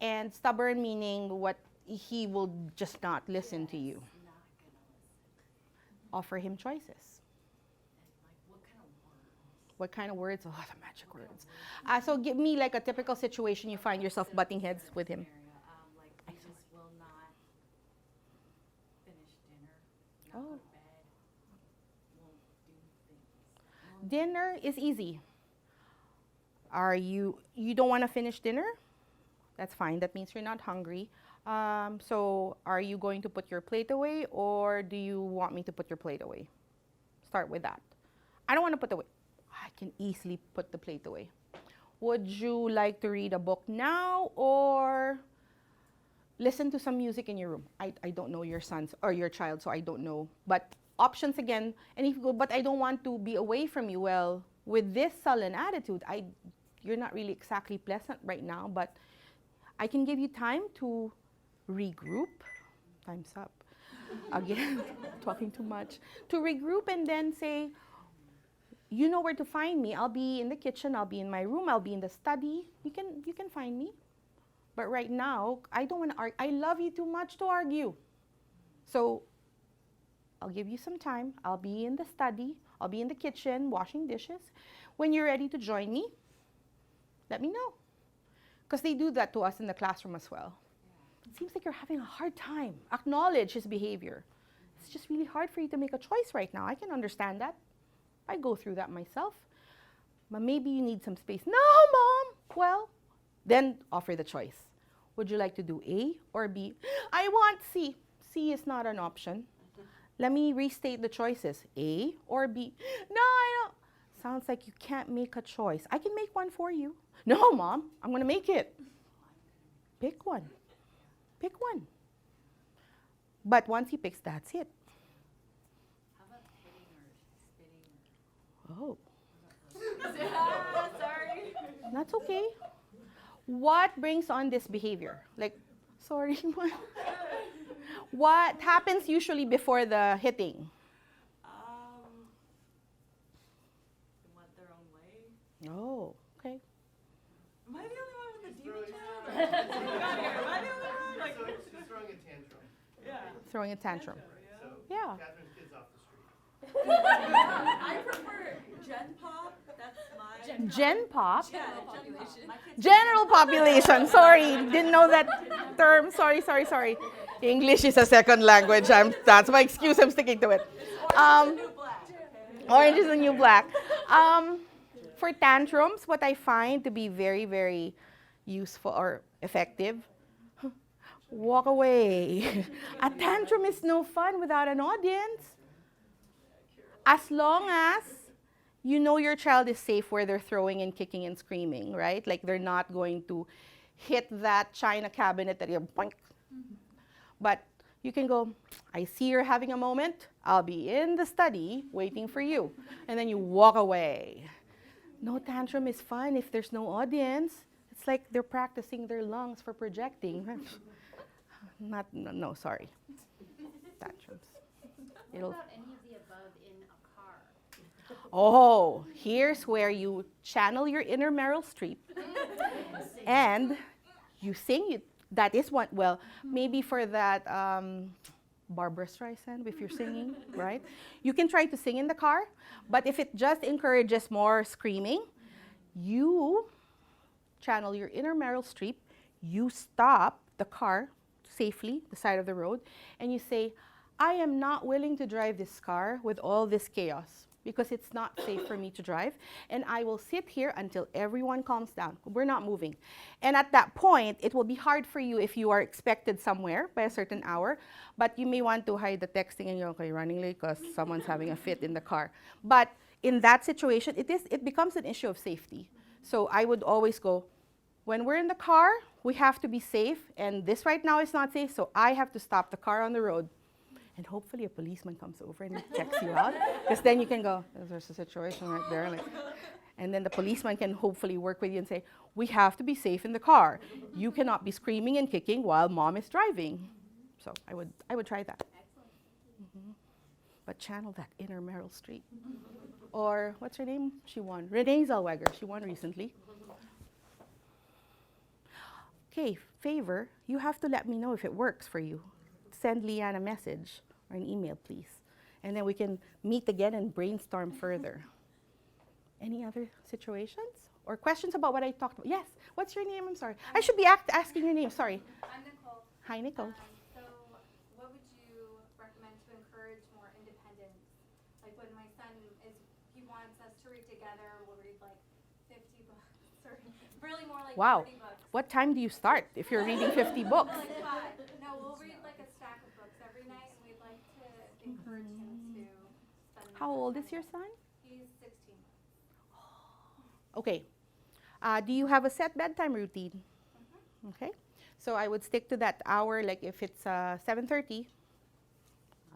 [SPEAKER 2] And stubborn meaning what he will just not listen to you.
[SPEAKER 6] Not gonna listen.
[SPEAKER 2] Offer him choices.
[SPEAKER 6] And like,
[SPEAKER 2] What kind of words? Oh, the magic words. So give me like a typical situation you find yourself butting heads with him.
[SPEAKER 6] Like he just will not finish dinner. Not
[SPEAKER 2] Oh.
[SPEAKER 6] go to bed. Won't do things.
[SPEAKER 2] Dinner is easy. You don't want to finish dinner? That's fine. That means you're not hungry. So are you going to put your plate away, or do you want me to put your plate away? Start with that. I don't want to put away. I can easily put the plate away. Would you like to read a book now or listen to some music in your room? I don't know your son's or your child, so I don't know. But options again, and if you go, but I don't want to be away from you. Well, with this sullen attitude, you're not really exactly pleasant right now, but I can give you time to regroup. Time's up. Again, talking too much. To regroup and then say, you know where to find me. I'll be in the kitchen, I'll be in my room, I'll be in the study. You can find me. But right now, I don't want to argue. I love you too much to argue. So I'll give you some time. I'll be in the study, I'll be in the kitchen washing dishes. When you're ready to join me, let me know. Because they do that to us in the classroom as well. It seems like you're having a hard time. Acknowledge his behavior. It's just really hard for you to make a choice right now. I can understand that. I go through that myself. But maybe you need some space. No, Mom! Well, then offer the choice. Would you like to do A or B? I want C. C is not an option. Let me restate the choices. A or B? No, I don't. Sounds like you can't make a choice. I can make one for you. No, Mom, I'm going to make it. Pick one. Pick one. But once he picks, that's it.
[SPEAKER 6] How about hitting or spitting?
[SPEAKER 2] Oh,
[SPEAKER 6] Sorry.
[SPEAKER 2] that's okay. What brings on this behavior? Like, sorry, what happens usually before the hitting?
[SPEAKER 6] They went their own way.
[SPEAKER 2] Oh, okay.
[SPEAKER 6] Am I the only one with a demon child? Am I the only one? Like,
[SPEAKER 7] She's throwing a tantrum.
[SPEAKER 6] yeah.
[SPEAKER 2] Throwing a tantrum.
[SPEAKER 7] So
[SPEAKER 2] Yeah.
[SPEAKER 7] Catherine's kid's off the street.
[SPEAKER 6] I prefer Gen Pop. That's my
[SPEAKER 2] Gen Pop.
[SPEAKER 6] yeah, population.
[SPEAKER 2] General population. Sorry, didn't know that term. Sorry. English is a second language. That's my excuse. I'm sticking to it.
[SPEAKER 6] New black.
[SPEAKER 2] Orange is the new black. For tantrums, what I find to be very, very useful or effective, walk away. A tantrum is no fun without an audience. As long as you know your child is safe where they're throwing and kicking and screaming, right? Like they're not going to hit that china cabinet that you're boink. But you can go, I see you're having a moment. I'll be in the study waiting for you. And then you walk away. No tantrum is fun if there's no audience. It's like they're practicing their lungs for projecting. No, sorry. Tantrums.
[SPEAKER 3] What
[SPEAKER 2] It'll,
[SPEAKER 3] about any of the above in a car?
[SPEAKER 2] oh, here's where you channel your inner Meryl Streep and you sing it. That is one, well, maybe for that Barbara Streisand, if you're singing, right? You can try to sing in the car, but if it just encourages more screaming, you channel your inner Meryl Streep, you stop the car safely, the side of the road, and you say, I am not willing to drive this car with all this chaos because it's not safe for me to drive, and I will sit here until everyone calms down. We're not moving. And at that point, it will be hard for you if you are expected somewhere by a certain hour, but you may want to hide the texting and you're okay, running late because someone's having a fit in the car. But in that situation, it becomes an issue of safety. So I would always go, when we're in the car, we have to be safe, and this right now is not safe, so I have to stop the car on the road. And hopefully a policeman comes over and checks you out, because then you can go, there's a situation right there. Like, and then the policeman can hopefully work with you and say, we have to be safe in the car. You cannot be screaming and kicking while mom is driving. So I would try that. Mm-hmm. But channel that inner Meryl Streep. Or what's her name? She won. Renee Zellweger. She won recently. Okay, favor, you have to let me know if it works for you. Send Leanne a message or an email, please. And then we can meet again and brainstorm further. Any other situations or questions about what I talked about? Yes, what's your name? I'm sorry. I should be asking your name, sorry.
[SPEAKER 8] I'm Nicole.
[SPEAKER 2] Hi, Nicole.
[SPEAKER 8] So what would you recommend to encourage more independence? Like when my son he wants us to read together, we'll read like 50 books or really more like
[SPEAKER 2] Wow.
[SPEAKER 8] 40 books.
[SPEAKER 2] What time do you start if you're reading 50 books?
[SPEAKER 8] Like 5. No, we'll read like a stack of books every night, and we'd like to encourage him to spend
[SPEAKER 2] How
[SPEAKER 8] more
[SPEAKER 2] old
[SPEAKER 8] time
[SPEAKER 2] is your
[SPEAKER 8] with us.
[SPEAKER 2] son?
[SPEAKER 8] He's 16.
[SPEAKER 2] Okay. Do you have a set bedtime routine? Okay. So I would stick to that hour, like if it's 7:30,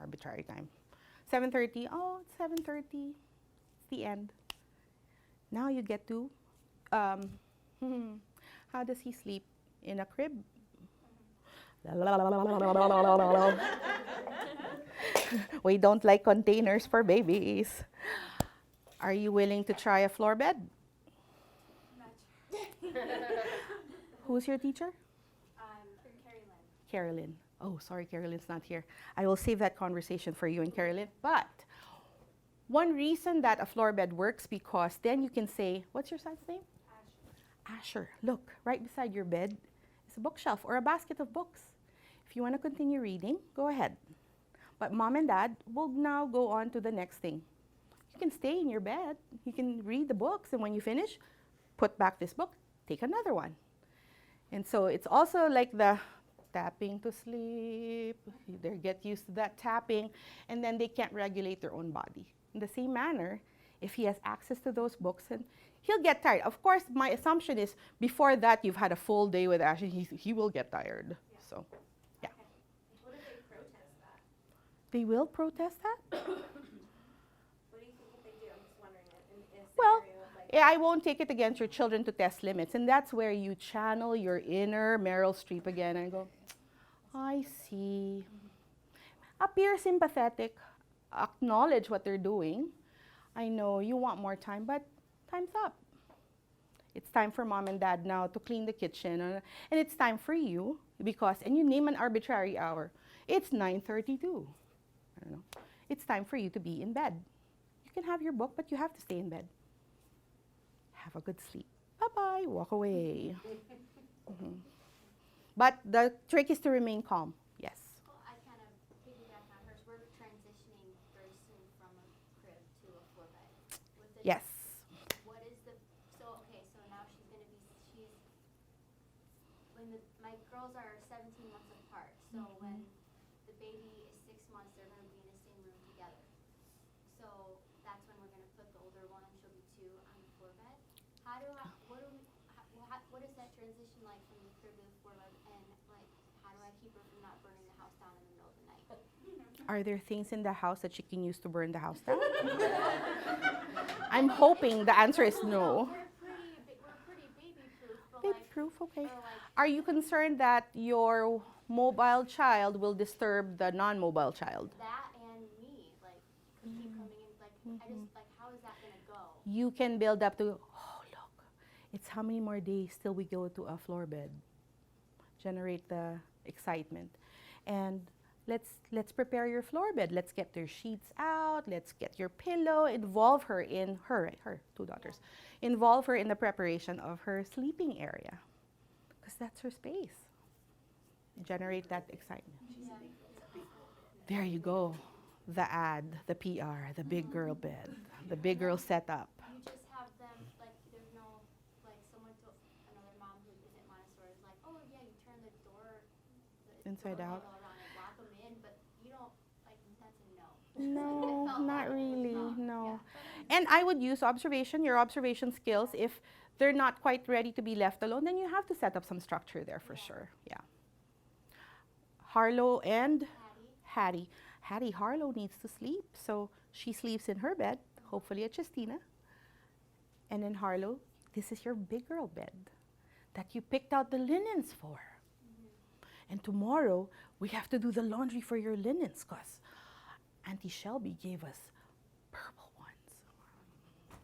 [SPEAKER 2] arbitrary time. 7:30, oh, it's 7:30, it's the end. Now you get to, how does he sleep? In a crib? We don't like containers for babies. Are you willing to try a floor bed? Who's your teacher?
[SPEAKER 8] Carrie Lynn.
[SPEAKER 2] Carolyn. Oh, sorry, Carolyn's not here. I will save that conversation for you and Carolyn. But one reason that a floor bed works because then you can say, what's your son's name? Asher. Look, right beside your bed is a bookshelf or a basket of books. If you want to continue reading, go ahead. But mom and dad will now go on to the next thing. You can stay in your bed. You can read the books, and when you finish, put back this book, take another one. And so it's also like the tapping to sleep. They get used to that tapping, and then they can't regulate their own body. In the same manner, if he has access to those books, and he'll get tired. Of course, my assumption is before that you've had a full day with Ashley, he will get tired.
[SPEAKER 8] Yeah.
[SPEAKER 2] So, yeah.
[SPEAKER 8] What if they protest that?
[SPEAKER 2] They will protest that?
[SPEAKER 1] What do you think if they do? I'm just wondering in a
[SPEAKER 2] Well,
[SPEAKER 1] scenario of like
[SPEAKER 2] yeah, I won't take it against your children to test limits. And that's where you channel your inner Meryl Streep again and go, I see. Appear sympathetic. Acknowledge what they're doing. I know you want more time, but time's up. It's time for mom and dad now to clean the kitchen. And it's time for you because, and you name an arbitrary hour. It's 9:32. I don't know. It's time for you to be in bed. You can have your book, but you have to stay in bed. Have a good sleep. Bye-bye. Walk away. But the trick is to remain calm. Yes.
[SPEAKER 3] Well, I kind of piggyback on hers. We're transitioning very soon from a crib to a floor bed. With the
[SPEAKER 2] Yes.
[SPEAKER 3] What is the, so, okay, so now she's going to be, my girls are 17 months apart. So when the baby is 6 months, they're going to be in the same room together. So that's when we're going to put the older one, she'll be 2, on the floor bed. What is that transition like from the crib to the floor bed? And like, how do I keep her from not burning the house down in the middle of the night?
[SPEAKER 2] Are there things in the house that she can use to burn the house down? I'm hoping the answer is no.
[SPEAKER 3] We're pretty baby-proof, but
[SPEAKER 2] Baby
[SPEAKER 3] like,
[SPEAKER 2] proof, okay.
[SPEAKER 3] or like,
[SPEAKER 2] Are you concerned that your mobile child will disturb the non-mobile child?
[SPEAKER 3] that and me, like, could keep coming in, like, I just, like, how is that gonna go?
[SPEAKER 2] You can build up to, oh look, it's how many more days till we go to a floor bed. Generate the excitement. And let's prepare your floor bed. Let's get your sheets out. Let's get your pillow. Involve her in her two daughters. Involve her in the preparation of her sleeping area, because that's her space. Generate that excitement.
[SPEAKER 3] Yeah.
[SPEAKER 2] There you go. The ad, the PR, the big girl bed, the big girl setup.
[SPEAKER 3] You just have them, like, there's no, like, someone told another mom who isn't Montessori, is like, oh, yeah, you turn the door
[SPEAKER 2] Inside
[SPEAKER 3] door
[SPEAKER 2] out.
[SPEAKER 3] handle around and lock them in, but you don't, like, that's a no.
[SPEAKER 2] No,
[SPEAKER 3] It felt
[SPEAKER 2] not
[SPEAKER 3] like it was
[SPEAKER 2] really,
[SPEAKER 3] not.
[SPEAKER 2] no. And I would use observation, your observation skills. If they're not quite ready to be left alone, then you have to set up some structure there for sure, yeah. Harlow and
[SPEAKER 3] Hattie.
[SPEAKER 2] Hattie, Harlow needs to sleep, so she sleeps in her bed, hopefully at Justina. And then Harlow, this is your big girl bed that you picked out the linens for. And tomorrow, we have to do the laundry for your linens, because Auntie Shelby gave us purple ones.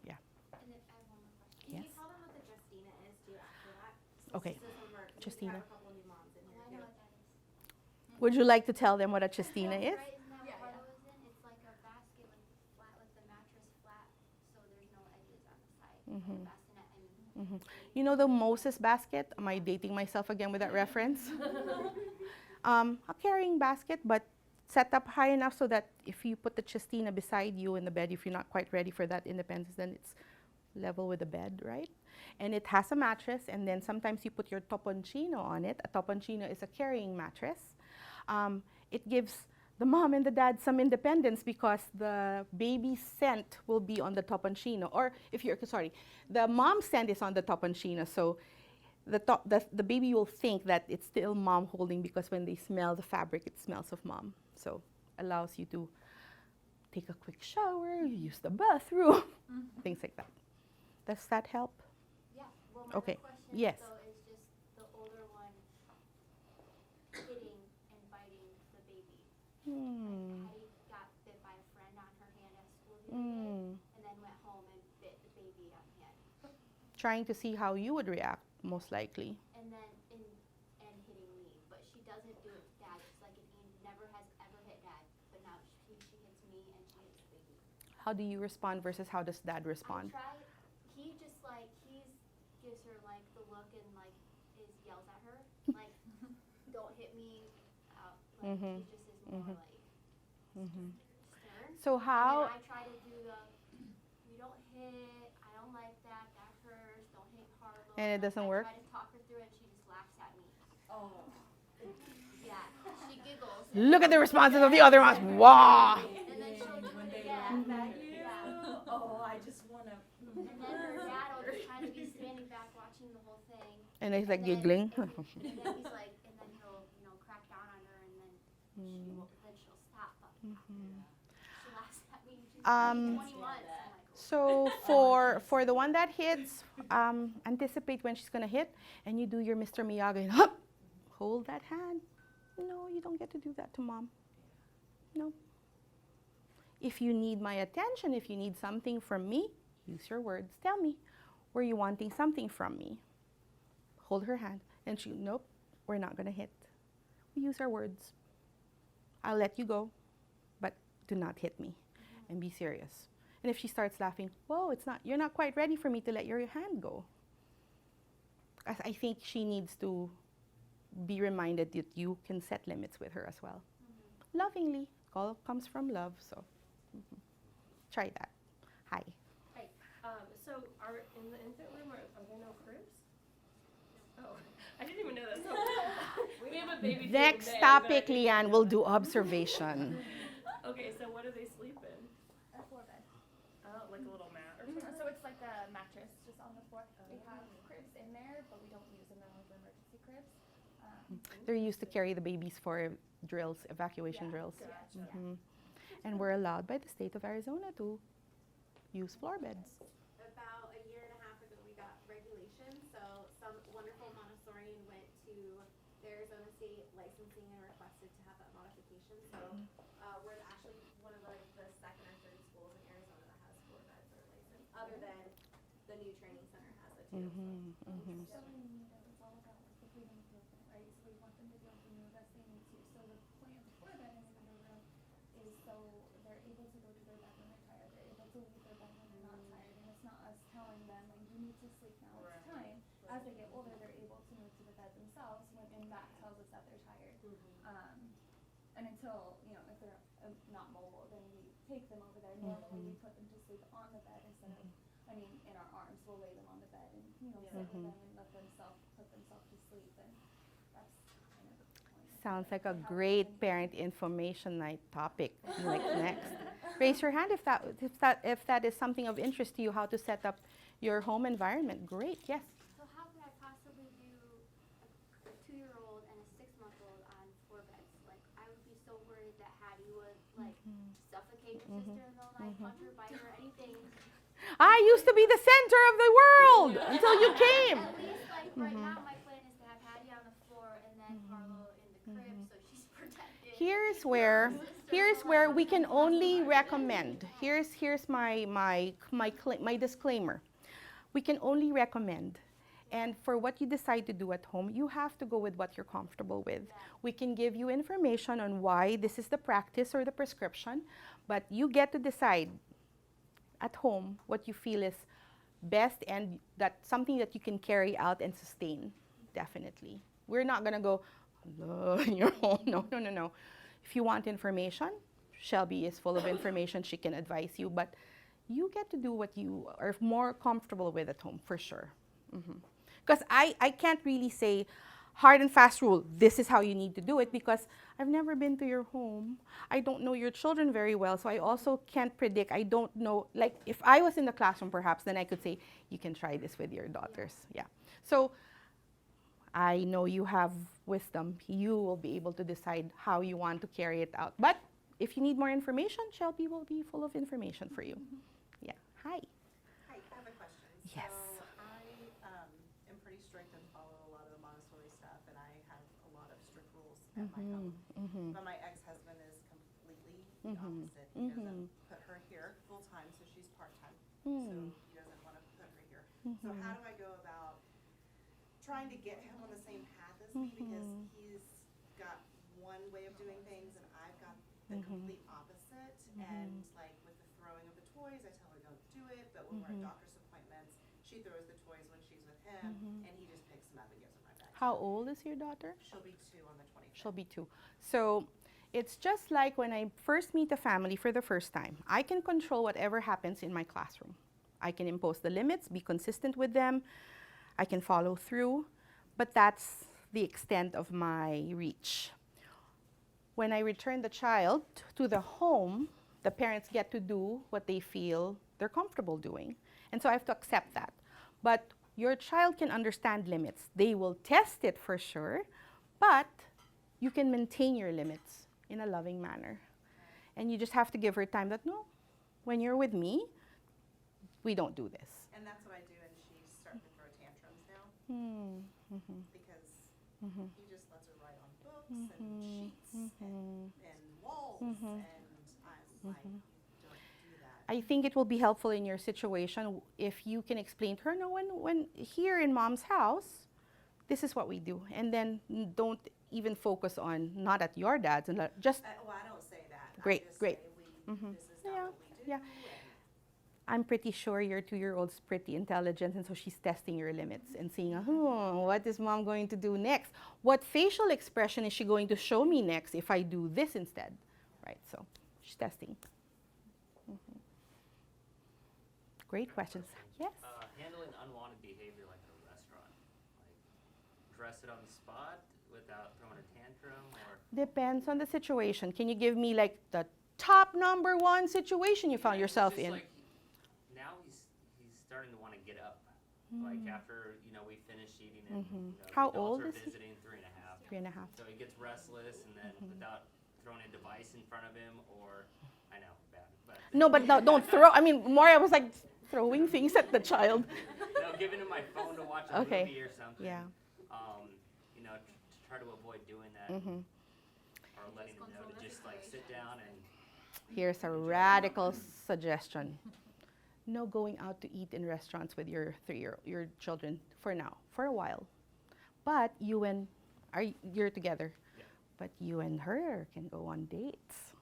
[SPEAKER 2] Yeah.
[SPEAKER 1] And then I have one more question.
[SPEAKER 2] Yes.
[SPEAKER 1] Can you tell them what the Justina is too after that?
[SPEAKER 2] Okay.
[SPEAKER 1] This is some of our-
[SPEAKER 2] Justina.
[SPEAKER 1] We have a couple new moms in
[SPEAKER 3] Oh,
[SPEAKER 1] here
[SPEAKER 3] I
[SPEAKER 1] too.
[SPEAKER 3] know what that is.
[SPEAKER 2] Would you like to tell them what a Justina is?
[SPEAKER 3] Right, isn't that
[SPEAKER 8] Yeah,
[SPEAKER 3] what
[SPEAKER 8] yeah.
[SPEAKER 3] Harlow is in? It's like a basket, like, flat, like the mattress flat, so there's no edges on the side.
[SPEAKER 2] Mhm.
[SPEAKER 3] Bassinet, I mean.
[SPEAKER 2] You know the Moses basket? Am I dating myself again with that reference? A carrying basket, but set up high enough so that if you put the Justina beside you in the bed, if you're not quite ready for that independence, then it's level with the bed, right? And it has a mattress, and then sometimes you put your toponcino on it. A toponcino is a carrying mattress. It gives the mom and the dad some independence because the baby's scent will be on the toponcino. Or if you're, sorry, the mom's scent is on the toponcino, so the baby will think that it's still mom holding, because when they smell the fabric, it smells of mom. So allows you to take a quick shower, use the bathroom, things like that. Does that help?
[SPEAKER 3] Yeah, well, my
[SPEAKER 2] Okay,
[SPEAKER 3] other question
[SPEAKER 2] yes.
[SPEAKER 3] though is just the older one hitting and biting the baby.
[SPEAKER 2] Hmm.
[SPEAKER 3] Hattie got bit by a friend on her hand at school the other day, and then went home and bit the baby on the hand.
[SPEAKER 2] Trying to see how you would react, most likely.
[SPEAKER 3] And then and hitting me, but she doesn't do it to dad. It's like Ian never has ever hit dad, but now she hits me and she hits the baby.
[SPEAKER 2] How do you respond versus how does dad respond?
[SPEAKER 3] I try. He just like gives her like the look and like yells at her like, "Don't hit me!" Like
[SPEAKER 2] Mhm.
[SPEAKER 3] he just is more
[SPEAKER 2] Mhm.
[SPEAKER 3] like
[SPEAKER 2] Mhm.
[SPEAKER 3] stern.
[SPEAKER 2] So how?
[SPEAKER 3] And then I try to do the, "You don't hit. I don't like that. That hurts. Don't hit Harlow."
[SPEAKER 2] And it doesn't
[SPEAKER 3] I
[SPEAKER 2] work?
[SPEAKER 3] try to talk her through it. She just laughs at me.
[SPEAKER 6] Oh.
[SPEAKER 3] Yeah, she giggles.
[SPEAKER 2] Look at the responses of the other moms. Wow.
[SPEAKER 3] And then she'll do
[SPEAKER 6] When
[SPEAKER 3] it
[SPEAKER 6] they
[SPEAKER 3] again.
[SPEAKER 6] laugh at you.
[SPEAKER 3] Yeah.
[SPEAKER 6] Oh, I just wanna.
[SPEAKER 3] And then her dad will just kind of be standing back watching the whole thing.
[SPEAKER 2] And he's like
[SPEAKER 3] And then-
[SPEAKER 2] giggling.
[SPEAKER 3] And then he's like, and then he'll, crack down on her, and then she'll stop. But she laughs at me. She's
[SPEAKER 2] Um,
[SPEAKER 3] 20 months. I'm like,
[SPEAKER 2] So for the one that hits, anticipate when she's gonna hit, and you do your Mr. Miyagi and hup, hold that hand. No, you don't get to do that to mom. No. If you need my attention, if you need something from me, use your words. Tell me, were you wanting something from me? Hold her hand, and she, nope, we're not gonna hit. We use our words. I'll let you go, but do not hit me, and be serious. And if she starts laughing, whoa, you're not quite ready for me to let your hand go. I think she needs to be reminded that you can set limits with her as well. Lovingly, all comes from love, so try that. Hi.
[SPEAKER 9] Hi. So in the infant room, are there no cribs? Oh, I didn't even know that. So we have a baby.
[SPEAKER 2] Next topic, Leanne, we'll do observation.
[SPEAKER 9] Okay, so what do they sleep in?
[SPEAKER 8] A floor bed.
[SPEAKER 9] Oh, like a little mat or
[SPEAKER 8] So
[SPEAKER 9] something?
[SPEAKER 8] it's like a mattress just on the floor. We have cribs in there, but we don't use them. They're only for emergency cribs.
[SPEAKER 2] They're used to carry the babies for drills, evacuation
[SPEAKER 8] Yeah.
[SPEAKER 2] drills.
[SPEAKER 8] Gotcha.
[SPEAKER 2] Mhm. And we're allowed by the state of Arizona to use floor beds?
[SPEAKER 1] About a year and a half ago, we got regulations. So some wonderful Montessorian went to the Arizona State licensing and requested to have that modification. So we're actually one of the second or third schools in Arizona that has floor beds or licensed, other than the new training center has it too.
[SPEAKER 10] So we need it. It's all about like the freedom of movement, right? So we want them to be able to move as they need to. So the plan for that in another room is so they're able to go to their bed when they're tired. They're able to leave their bed when they're not tired. And it's not us telling them like you need to sleep now. It's time. As they get older, they're able to move to the bed themselves when and that tells us that they're tired. And until, you know, if they're not mobile, then we take them over there. Normally we put them to sleep on the bed instead of, I mean, in our arms. We'll lay them on the bed and, you know, sit with them and let themselves put themselves to sleep. And that's kind of the point.
[SPEAKER 2] Sounds like a great parent information night topic. Like next, raise your hand if that is something of interest to you. How to set up your home environment? Great. Yes.
[SPEAKER 3] So how could I possibly do a 2-year-old and a 6-month-old on 4 beds? Like, I would be so worried that Hattie would, like, suffocate her sister in the night, punch her, bite her, anything.
[SPEAKER 2] I used to be the center of the world until you came.
[SPEAKER 3] At least, like, right now, my plan is to have Hattie on the floor and then Carlo in the crib so she's protected.
[SPEAKER 2] Here's where we can only recommend. Here's my disclaimer. We can only recommend. And for what you decide to do at home, you have to go with what you're comfortable with. We can give you information on why this is the practice or the prescription, but you get to decide at home what you feel is best and that's something that you can carry out and sustain, definitely. We're not going to go, hello, in your home. No. If you want information, Shelby is full of information. She can advise you, but you get to do what you are more comfortable with at home, for sure. Because I can't really say hard and fast rule, this is how you need to do it, because I've never been to your home. I don't know your children very well, so I also can't predict. I don't know, like if I was in the classroom perhaps, then I could say, you can try this with your daughters. Yeah. So I know you have wisdom. You will be able to decide how you want to carry it out. But if you need more information, Shelby will be full of information for you. Yeah. Hi.
[SPEAKER 6] Hi, I have a question.
[SPEAKER 2] Yes.
[SPEAKER 6] So I am pretty strict and follow a lot of the Montessori stuff, and I have a lot of strict rules at my home. But my ex-husband is completely the opposite. He doesn't put her here full-time, so she's part-time. So he doesn't want to put her here. So how do I go about trying to get him on the same path as me, because he's got one way of doing things and I've got the complete opposite. And like with the throwing of the toys, I tell her don't do it, but when we're at doctor's appointments, she throws the toys when she's with him and he just picks them up and gives them right back.
[SPEAKER 2] How old is your daughter?
[SPEAKER 6] She'll be 2 on the 25th.
[SPEAKER 2] She'll be 2. So it's just like when I first meet a family for the first time. I can control whatever happens in my classroom. I can impose the limits, be consistent with them. I can follow through, but that's the extent of my reach. When I return the child to the home, the parents get to do what they feel they're comfortable doing. And so I have to accept that. But your child can understand limits. They will test it for sure, but you can maintain your limits in a loving manner. And you just have to give her time that, no, when you're with me, we don't do this.
[SPEAKER 6] And that's what I do, and she's starting to throw tantrums now. Because he just lets her write on books and sheets and walls, and I'm like, don't do that.
[SPEAKER 2] I think it will be helpful in your situation if you can explain to her, no, when here in mom's house, this is what we do. And then don't even focus on, not at your dad's, and just,
[SPEAKER 6] Well, I don't say that.
[SPEAKER 2] Great,
[SPEAKER 6] I just
[SPEAKER 2] great.
[SPEAKER 6] Say this is not what we do.
[SPEAKER 2] yeah. I'm pretty sure your 2-year-old's pretty intelligent, and so she's testing your limits and seeing, oh, what is mom going to do next? What facial expression is she going to show me next if I do this instead? Right, so she's testing. Great questions. Yes?
[SPEAKER 11] Handling unwanted behavior like at a restaurant. Like, dress it on the spot without throwing a tantrum, or?
[SPEAKER 2] Depends on the situation. Can you give me like the top #1 situation you found yourself in?
[SPEAKER 11] Like, now he's starting to want to get up. Like after, we finish eating and,
[SPEAKER 2] How
[SPEAKER 11] the adults
[SPEAKER 2] old
[SPEAKER 11] are
[SPEAKER 2] is he?
[SPEAKER 11] visiting 3.5.
[SPEAKER 2] 3.5.
[SPEAKER 11] So he gets restless, and then without throwing a device in front of him or I know, bad, but.
[SPEAKER 2] No, but no, don't throw. I mean, more I was like throwing things at the child.
[SPEAKER 11] No, giving him my phone to watch a
[SPEAKER 2] Okay.
[SPEAKER 11] movie or something.
[SPEAKER 2] Yeah.
[SPEAKER 11] You know, to try to avoid doing that.
[SPEAKER 2] Mhm.
[SPEAKER 11] Or letting them know to just like sit down and.
[SPEAKER 2] Here's a radical suggestion. No going out to eat in restaurants with your your children for now, for a while. But you're together.
[SPEAKER 11] Yeah.
[SPEAKER 2] But you and her can go on dates.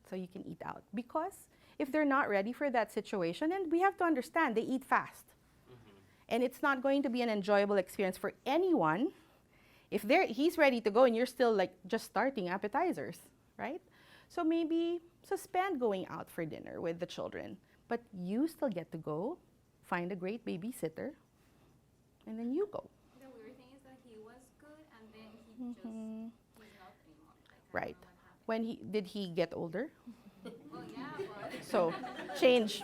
[SPEAKER 2] So you can eat out. Because if they're not ready for that situation, and we have to understand, they eat fast. And it's not going to be an enjoyable experience for anyone if he's ready to go and you're still like just starting appetizers, right? So maybe suspend going out for dinner with the children, but you still get to go, find a great babysitter, and then you go.
[SPEAKER 8] The weird thing is that he was good and then he just,
[SPEAKER 2] Mhm.
[SPEAKER 8] he's not anymore. Like, I
[SPEAKER 2] Right.
[SPEAKER 8] don't know what
[SPEAKER 2] Did he get older?
[SPEAKER 8] happened. Well, yeah, but.
[SPEAKER 2] So change.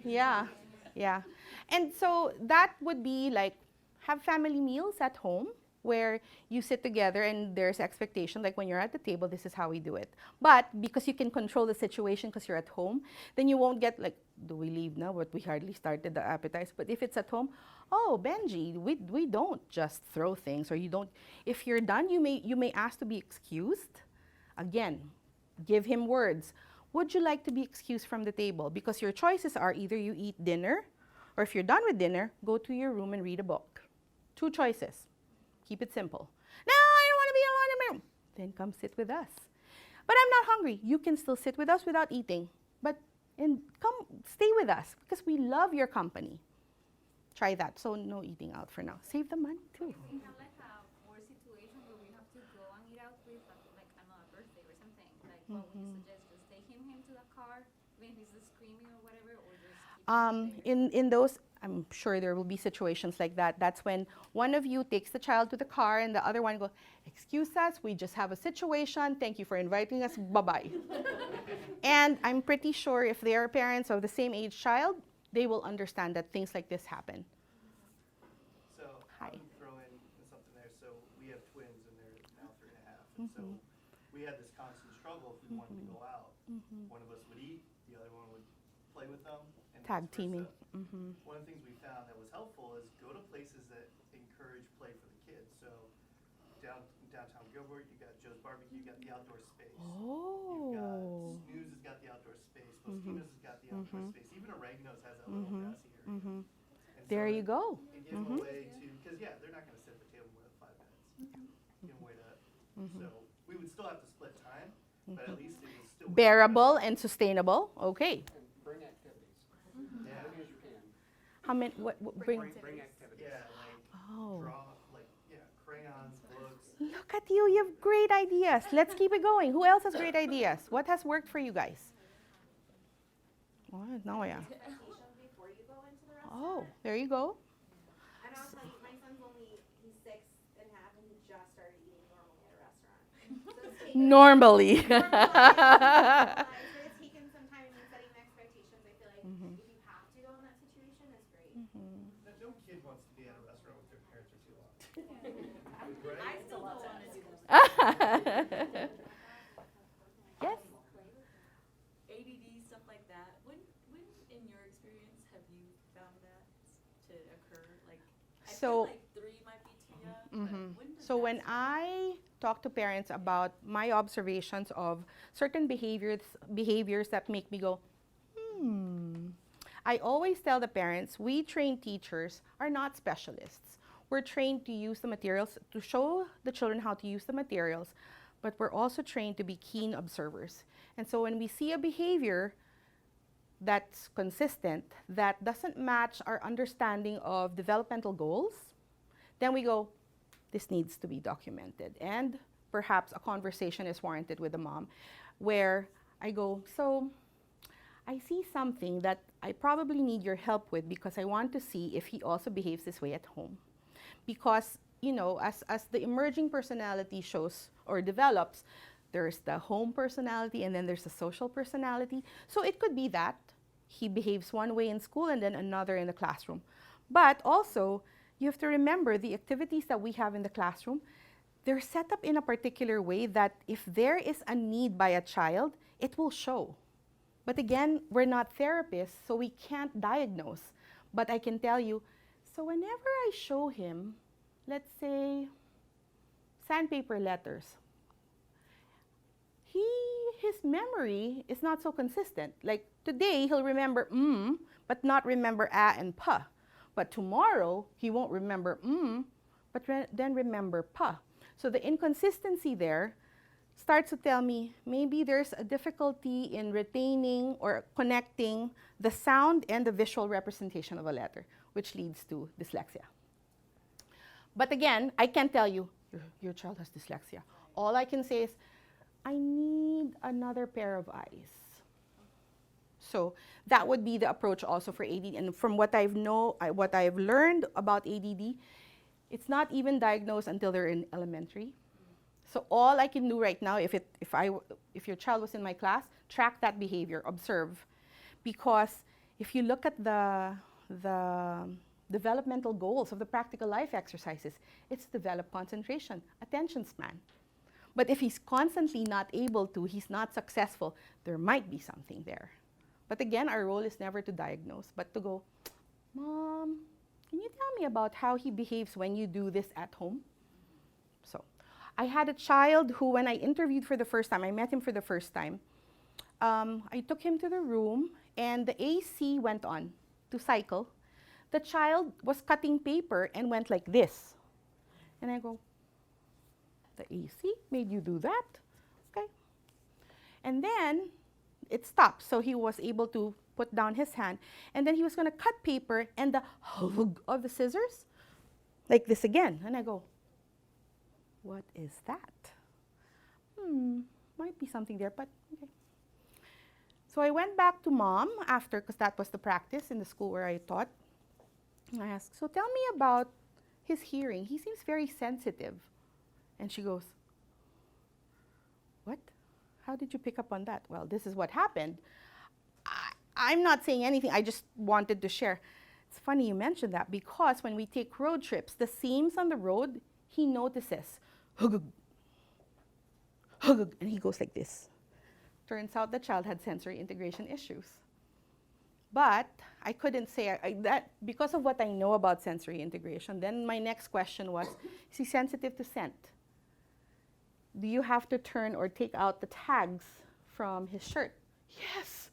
[SPEAKER 2] Yeah, yeah. And so that would be like have family meals at home where you sit together and there's expectation, like when you're at the table, this is how we do it. But because you can control the situation because you're at home, then you won't get like, do we leave now? But we hardly started the appetizer. But if it's at home, oh, Benji, we don't just throw things, or you don't. If you're done, you may ask to be excused. Again, give him words. Would you like to be excused from the table? Because your choices are either you eat dinner, or if you're done with dinner, go to your room and read a book. 2 choices. Keep it simple. No, I don't want to be alone in my room. Then come sit with us. But I'm not hungry. You can still sit with us without eating. And come stay with us because we love your company. Try that. So no eating out for now. Save the money too.
[SPEAKER 8] We have like a worse situation where we have to go and eat out with like another birthday or something. Like what would you suggest? Just taking him to the car when he's screaming or whatever, or just keep him there?
[SPEAKER 2] In those, I'm sure there will be situations like that. That's when one of you takes the child to the car and the other one goes, excuse us, we just have a situation. Thank you for inviting us. Bye-bye. And I'm pretty sure if they are parents of the same age child, they will understand that things like this happen.
[SPEAKER 7] So
[SPEAKER 2] Hi.
[SPEAKER 7] I would throw in something there. So we have twins and they're now 3.5. And so we had this constant struggle if we wanted to go out. One of us would eat, the other one would play with them. And
[SPEAKER 2] Tag
[SPEAKER 7] vice versa.
[SPEAKER 2] teaming.
[SPEAKER 7] One of the things we found that was helpful is go to places that encourage play for the kids. So downtown Gilbert, you got Joe's Barbecue, you got the outdoor space. You've got
[SPEAKER 2] Oh.
[SPEAKER 7] Snooze has got the outdoor space. Mosquitoes has got the outdoor space. Even Oregano's has that little grassy area. And
[SPEAKER 2] There
[SPEAKER 7] so
[SPEAKER 2] you go.
[SPEAKER 7] It gives them a way to, because yeah, they're not going to sit at the table more than 5 minutes. Give them a way to. So we would still have to split time, but at least it was still
[SPEAKER 2] Bearable and sustainable. Okay.
[SPEAKER 12] Bring activities.
[SPEAKER 7] Yeah.
[SPEAKER 12] Bring as you can.
[SPEAKER 2] How many? What bring?
[SPEAKER 12] Bring activities.
[SPEAKER 7] Yeah, like
[SPEAKER 2] Oh.
[SPEAKER 7] draw, like crayons, books.
[SPEAKER 2] Look at you. You have great ideas. Let's keep it going. Who else has great ideas? What has worked for you guys? What? No, yeah.
[SPEAKER 1] Expectations before you go into the restaurant.
[SPEAKER 2] Oh, there you go.
[SPEAKER 1] And I'll tell you, my son's he's 6.5 and he just started eating normally at a restaurant. So it's taken,
[SPEAKER 2] Normally.
[SPEAKER 1] but it's taken some time in setting the expectations. I feel like if you have to go in that situation, it's great.
[SPEAKER 7] No kid wants to be at a restaurant with their parents for too long.
[SPEAKER 6] I still don't want to do this.
[SPEAKER 2] Yes.
[SPEAKER 6] ADD, stuff like that. When in your experience have you found that to occur? Like, I
[SPEAKER 2] So-
[SPEAKER 6] feel like 3 might be too young, but when does
[SPEAKER 2] So
[SPEAKER 6] that
[SPEAKER 2] when
[SPEAKER 6] start?
[SPEAKER 2] I talk to parents about my observations of certain behaviors that make me go, I always tell the parents, we trained teachers are not specialists. We're trained to use the materials, to show the children how to use the materials, but we're also trained to be keen observers. And so when we see a behavior that's consistent, that doesn't match our understanding of developmental goals, then we go, this needs to be documented. And perhaps a conversation is warranted with the mom where I go, so I see something that I probably need your help with because I want to see if he also behaves this way at home. Because, you know, as the emerging personality shows or develops, there's the home personality and then there's the social personality. So it could be that he behaves one way in school and then another in the classroom. But also, you have to remember the activities that we have in the classroom, they're set up in a particular way that if there is a need by a child, it will show. But again, we're not therapists, so we can't diagnose. But I can tell you, so whenever I show him, let's say, sandpaper letters, his memory is not so consistent. Like today, he'll remember but not remember and pa. But tomorrow, he won't remember but then remember pa. So the inconsistency there starts to tell me maybe there's a difficulty in retaining or connecting the sound and the visual representation of a letter, which leads to dyslexia. But again, I can't tell you, your child has dyslexia. All I can say is, I need another pair of eyes. So that would be the approach also for ADD. And from what what I've learned about ADD, it's not even diagnosed until they're in elementary. So all I can do right now, if your child was in my class, track that behavior, observe. Because if you look at the developmental goals of the practical life exercises, it's develop concentration, attention span. But if he's constantly not able to, he's not successful, there might be something there. But again, our role is never to diagnose, but to go, Mom, can you tell me about how he behaves when you do this at home? So I had a child who, when I interviewed for the first time, I met him for the first time, I took him to the room and the AC went on to cycle. The child was cutting paper and went like this. And I go, the AC made you do that? Okay. And then it stopped, so he was able to put down his hand. And then he was going to cut paper, and the hug of the scissors, like this again. And I go, what is that? Might be something there, but okay. So I went back to Mom after, because that was the practice in the school where I taught. And I asked, so tell me about his hearing. He seems very sensitive. And she goes, what? How did you pick up on that? Well, this is what happened. I'm not saying anything. I just wanted to share. It's funny you mentioned that, because when we take road trips, the seams on the road, he notices. Hugug, hugug, and he goes like this. Turns out the child had sensory integration issues. But I couldn't say that because of what I know about sensory integration. Then my next question was, is he sensitive to scent? Do you have to turn or take out the tags from his shirt? Yes.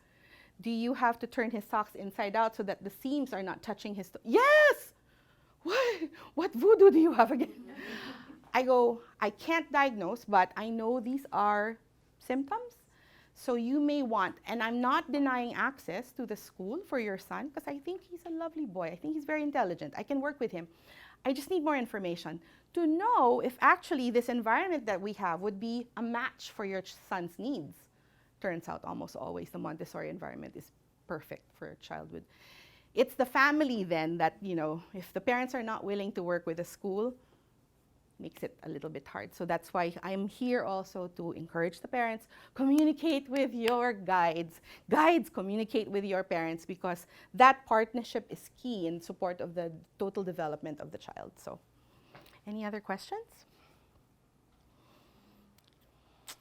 [SPEAKER 2] Do you have to turn his socks inside out so that the seams are not touching his yes! What voodoo do you have again? I go, I can't diagnose, but I know these are symptoms. So you may want, and I'm not denying access to the school for your son, because I think he's a lovely boy. I think he's very intelligent. I can work with him. I just need more information to know if actually this environment that we have would be a match for your son's needs. Turns out almost always the Montessori environment is perfect for a child with. It's the family then that, if the parents are not willing to work with the school, makes it a little bit hard. So that's why I'm here also to encourage the parents, communicate with your guides. Guides, communicate with your parents, because that partnership is key in support of the total development of the child. So, any other questions?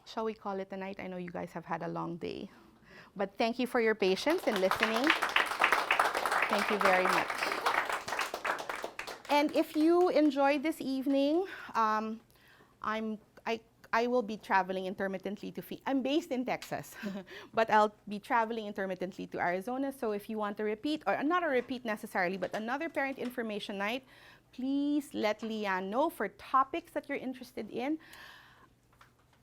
[SPEAKER 2] Shall we call it a night? I know you guys have had a long day. But thank you for your patience and listening. Thank you very much. And if you enjoyed this evening, I will be traveling intermittently to I'm based in Texas, but I'll be traveling intermittently to Arizona. So if you want to repeat, or not a repeat necessarily, but another parent information night, please let Leanne know for topics that you're interested in.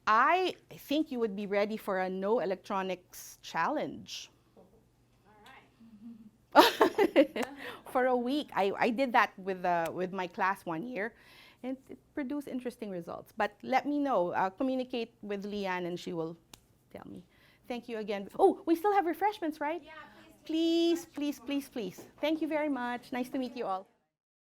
[SPEAKER 2] I think you would be ready for a no electronics challenge. For a week. I did that with my class one year, and it produced interesting results. But let me know. I'll communicate with Leanne, and she will tell me. Thank you again. Oh, we still have refreshments, right?
[SPEAKER 8] Yeah,
[SPEAKER 2] Please, please, please, please. Thank you very much. Nice to meet you all.